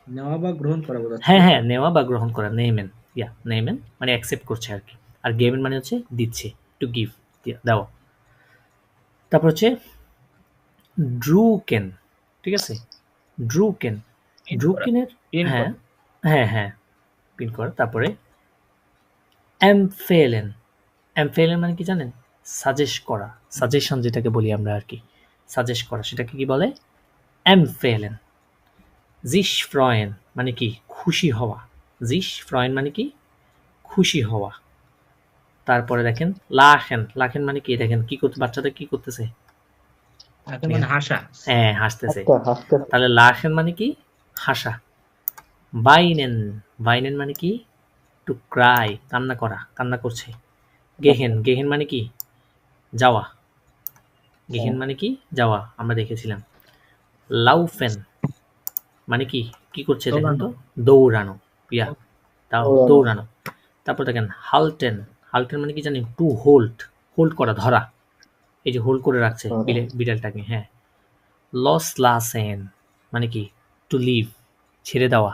নেওয়া বা গ্রহণ করা বোঝাচ্ছে। হ্যাঁ, নেওয়া বা গ্রহণ করা। নেমেন মানে অ্যাকসেপ্ট করছে আর কি। আর গেবেন মানে হচ্ছে দিচ্ছে, টু গিভ, দেওয়া। তারপর হচ্ছে ড্রুকেন, ঠিক আছে? ড্রুকেনের, হ্যাঁ পিন করা। তারপরে এমফেলেন মানে কি জানেন? সাজেস্ট করা, সাজেশন যেটাকে বলি আমরা আর কি, সাজেস্ট করা, সেটাকে কি বলে? এমফেলেন। জিশ ফ্রয়েন মানে কি? খুশি হওয়া। জিশ ফ্রয়েন মানে কি? খুশি হওয়া। তারপরে দেখেন লাখেন মানে কি? দেখেন কি করতে, বাচ্চাটা কি করতেছে? মানে হাসা। হ্যাঁ, হাসতেছে। তাহলে লাখেন মানে কি? হাসা। বাইনেন মানে কি? টু ক্রাই, কান্না করছে। গেহেন মানে কি? যাওয়া। গেহেন মানে কি? যাওয়া, আমরা দেখেছিলাম। লাউফেন মানে কি? কি করছে দেখেন তো? দৌড়ানো, দৌড়ানো। তারপর দেখেন হালটেন মানে কি জানেন? টু হোল্ড করা, ধরা। এই যে হোল্ড করে রাখছে বিড়ালটাকে। হ্যাঁ, লস লাসেন মানে কি? টু লিভ, ছেড়ে দেওয়া,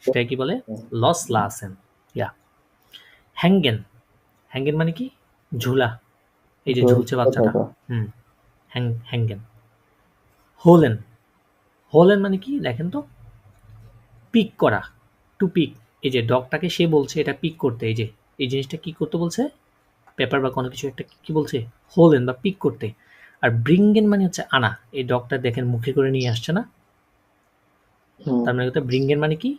সেটা কি বলে? লস লাসেন। হ্যাঙ্গেন মানে কি? ঝুলা, এই যে ঝুলছে বাচ্চাটা। হ্যাঙ্গেন। হোলেন মানে কি? দেখেন তো, পিক করা, টু পিক। এই যে ডগটাকে সে বলছে এটা পিক করতে, এই যে এই জিনিসটা কি করতে বলছে? পেপার বা কোনো কিছু একটা কি বলছে? হোলেন বা পিক করতে। আর ব্রিঙ্গেন মানে হচ্ছে আনা। এই ডগটা দেখেন মুখে করে নিয়ে আসছে না, তার মানে ব্রিঙ্গেন মানে কি?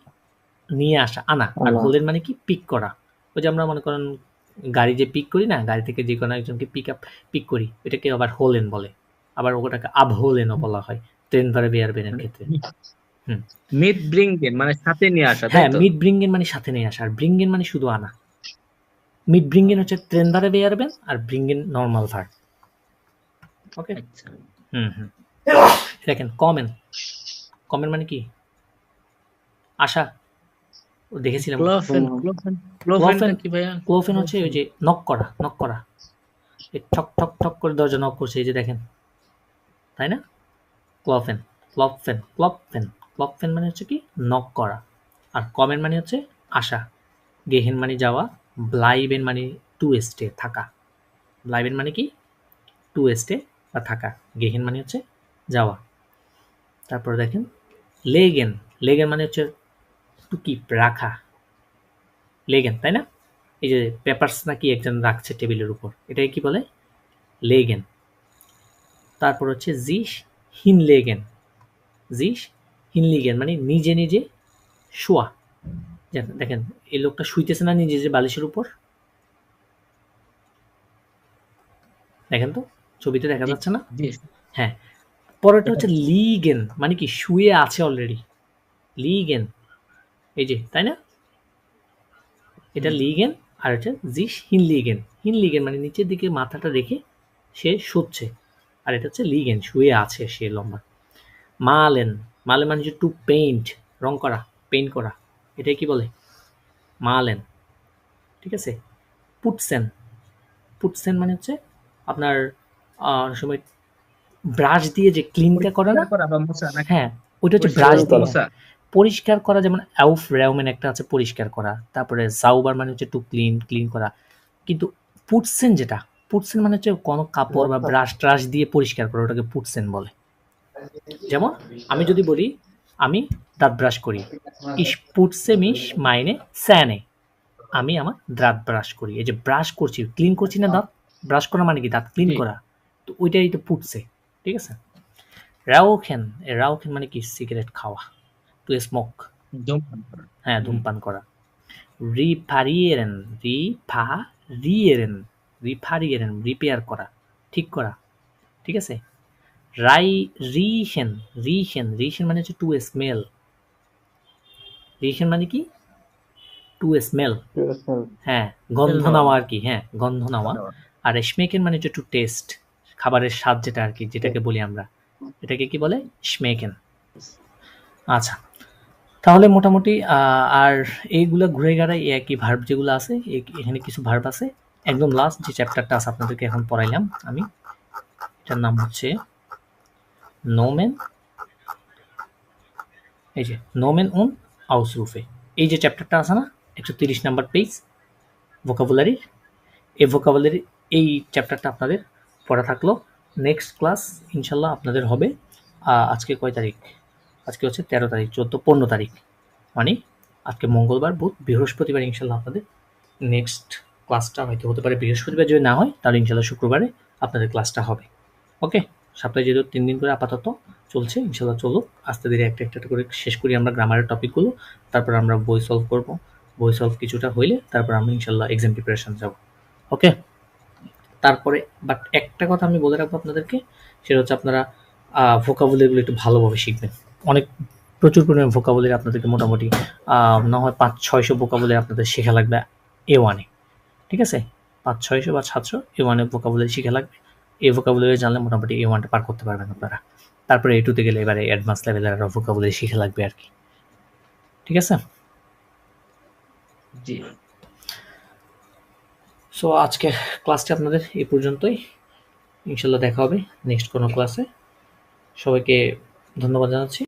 নিয়ে আসা, আনা। আর হোলেন মানে কি? পিক করা। ওই যে আমরা মনে করেন গাড়ি যে পিক করি না, গাড়ি থেকে যে কোনো একজনকে পিক করি, এটাকে আবার হোলেন বলে। আবার ওটাকে আবহোলেনও বলা হয় ট্রেন ভারে বেয়ারবেনের ক্ষেত্রে। মিট ব্রিঙ্গেন মানে সাথে নিয়ে আসা। হ্যাঁ, মিট ব্রিঙ্গেন মানে সাথে নিয়ে আসা, আর ব্রিঙ্গেন মানে শুধু আনা। মিট ব্রিঙ্গেন হচ্ছে ট্রেন ভারে বেয়ারবেন, আর ব্রিঙ্গেন নর্মাল ভার্ব। ওকে। দেখেন কমেন, কমেন মানে কি? আশা, ও দেখেছিলাম। ক্লোফেন ক্লোফেনটা কি ভাইয়া? ক্লোফেন হচ্ছে ওই যে নক করা, এই ঠক ঠক ঠক করে দরজা নক করছে, এই যে দেখেন, তাই না? ক্লপফেন মানে হচ্ছে কি নক করা, আর কমেন মানে হচ্ছে আশা, গেহেন মানে যাওয়া, ব্লাইবেন মানে টু স্টে থাকা, ব্লাইবেন মানে কি টু স্টে বা থাকা, গেহেন মানে হচ্ছে যাওয়া। তারপর দেখেন লেগেন মানে হচ্ছে টু কিপ রাখা, লেগেন, তাই না? এই যে পেপারস নাকি একজন রাখছে টেবিলের উপর, এটাকে কি বলে? লেগেন। তারপর হচ্ছে হিনলিগেন মানে নিজে নিজে শোয়া। দেখেন এই লোকটা শুইতেছে না নিজে যে বালিশের উপর, দেখেন তো ছবিতে দেখা যাচ্ছে না? হ্যাঁ। পরেরটা হচ্ছে লিগেন মানে কি শুয়ে আছে অলরেডি, লিগেন, এই যে, তাই না? এটা লিগেন। আর হচ্ছে হিনলিগেন মানে নিচের দিকে মাথাটা রেখে সে শুচ্ছে, আর এটা হচ্ছে লিগেন, শুয়ে আছে সে লম্বা। মালেন মানে হচ্ছে টু পেইন্ট, রং করা, পেইন্ট করা, এটাই কি বলে? মালেন, ঠিক আছে? পুটসেন মানে হচ্ছে আপনার অনেক সময় ব্রাশ দিয়ে যে ক্লিনটা করে না, হ্যাঁ ওইটা হচ্ছে ব্রাশ দিয়ে পরিষ্কার করা, যেমন আউফ রেউমেন একটা আছে পরিষ্কার করা, তারপরে সাউবার মানে হচ্ছে টু ক্লিন করা। কিন্তু পুটসেন মানে হচ্ছে কোনো কাপড় বা ব্রাশ ট্রাশ দিয়ে পরিষ্কার করা, ওটাকে পুটসেন বলে। যেমন আমি যদি বলি আমি দাঁত ব্রাশ করি, ইস পুটসে মিশ মাইনে স্যানে, আমি আমার দাঁত ব্রাশ করি, এই যে ব্রাশ করছি, ক্লিন করছি না দাঁত, ব্রাশ করা মানে কি দাঁত ক্লিন করা, তো ওইটাই তো পুটসে, ঠিক আছে? রাউখেন মানে কি সিগারেট খাওয়া, টু স্মোক, হ্যাঁ ধূমপান করা। রিপারিয়েরেন রিপেয়ার করা, ঠিক করা, ঠিক আছে? রিহেন মানে হচ্ছে টু স্মেল, রিহেন মানে কি টু স্মেল, হ্যাঁ গন্ধ নেওয়া আর কি, হ্যাঁ গন্ধ নেওয়া। আর স্মেকেন মানে হচ্ছে টু টেস্ট, খাবারের স্বাদ যেটা আর কি, যেটাকে বলি আমরা, এটাকে কি বলে? স্মেকেন। আচ্ছা, তাহলে মোটামুটি আর এইগুলা ঘুরে গেড়াই একই ভার্ব যেগুলো আছে, এখানে কিছু ভার্ব আছে। একদম লাস্ট যে চ্যাপ্টারটা আছে আপনাদেরকে এখন পড়াইলাম আমি, এটার নাম হচ্ছে নোমেন, এই যে নোমেন উন আউসরুফে, এই যে চ্যাপ্টারটা আছে না 130 নাম্বার পেজ ভোকাবুলারির, এই ভোকাবুলারি এই চ্যাপ্টারটা আপনাদের পড়া থাকলো। নেক্সট ক্লাস ইনশাল্লাহ আপনাদের হবে আজকে কয় তারিখ? আজকে হচ্ছে 13 তারিখ, 14-15 তারিখ, মানে আজকে মঙ্গলবার, বুধ, বৃহস্পতিবার ইনশাল্লাহ আপনাদের নেক্সট ক্লাসটা হয়তো হতে পারে বৃহস্পতিবার, যদি না হয় তাহলে ইনশাল্লাহ শুক্রবারে আপনাদের ক্লাসটা হবে। ওকে, সপ্তাহে যেহেতু 3 দিন করে আপাতত চলছে, ইনশাল্লাহ চলুক, আস্তে ধীরে একটা একটা করে শেষ করি আমরা গ্রামারের টপিকগুলো, তারপর আমরা বই সলভ করব, বই সলভ কিছুটা হইলে তারপর আমরা ইনশাল্লাহ এক্সাম প্রিপারেশন যাব। ওকে, তারপরে বাট একটা কথা আমি বলে রাখবো আপনাদেরকে, সেটা হচ্ছে আপনারা ভোকাবুলারিগুলো একটু ভালোভাবে শিখবেন। অনেক প্রচুর পরিমাণে ভোকাবুলারি আপনাদেরকে মোটামুটি না হয় 500-600 ভোকাবুলারি আপনাদের শেখা লাগবে A1 এ, ঠিক আছে? 500-600 বা 700 A1 এ ভোকাবুলারি শিখা লাগবে। এই ভোকাবুলারি জানলে মোটামুটি A1 টা পার করতে পারবেন আপনারা। তারপরে A2 তে গেলে এবারে অ্যাডভান্স লেভেলের আরো ভোকাবুলারি শিখা লাগবে আর কি, ঠিক আছে? জি। সো আজকে ক্লাসটি আপনাদের এই পর্যন্তই, ইনশাল্লাহ দেখা হবে নেক্সট কোনো ক্লাসে। সবাইকে ধন্যবাদ জানাচ্ছি।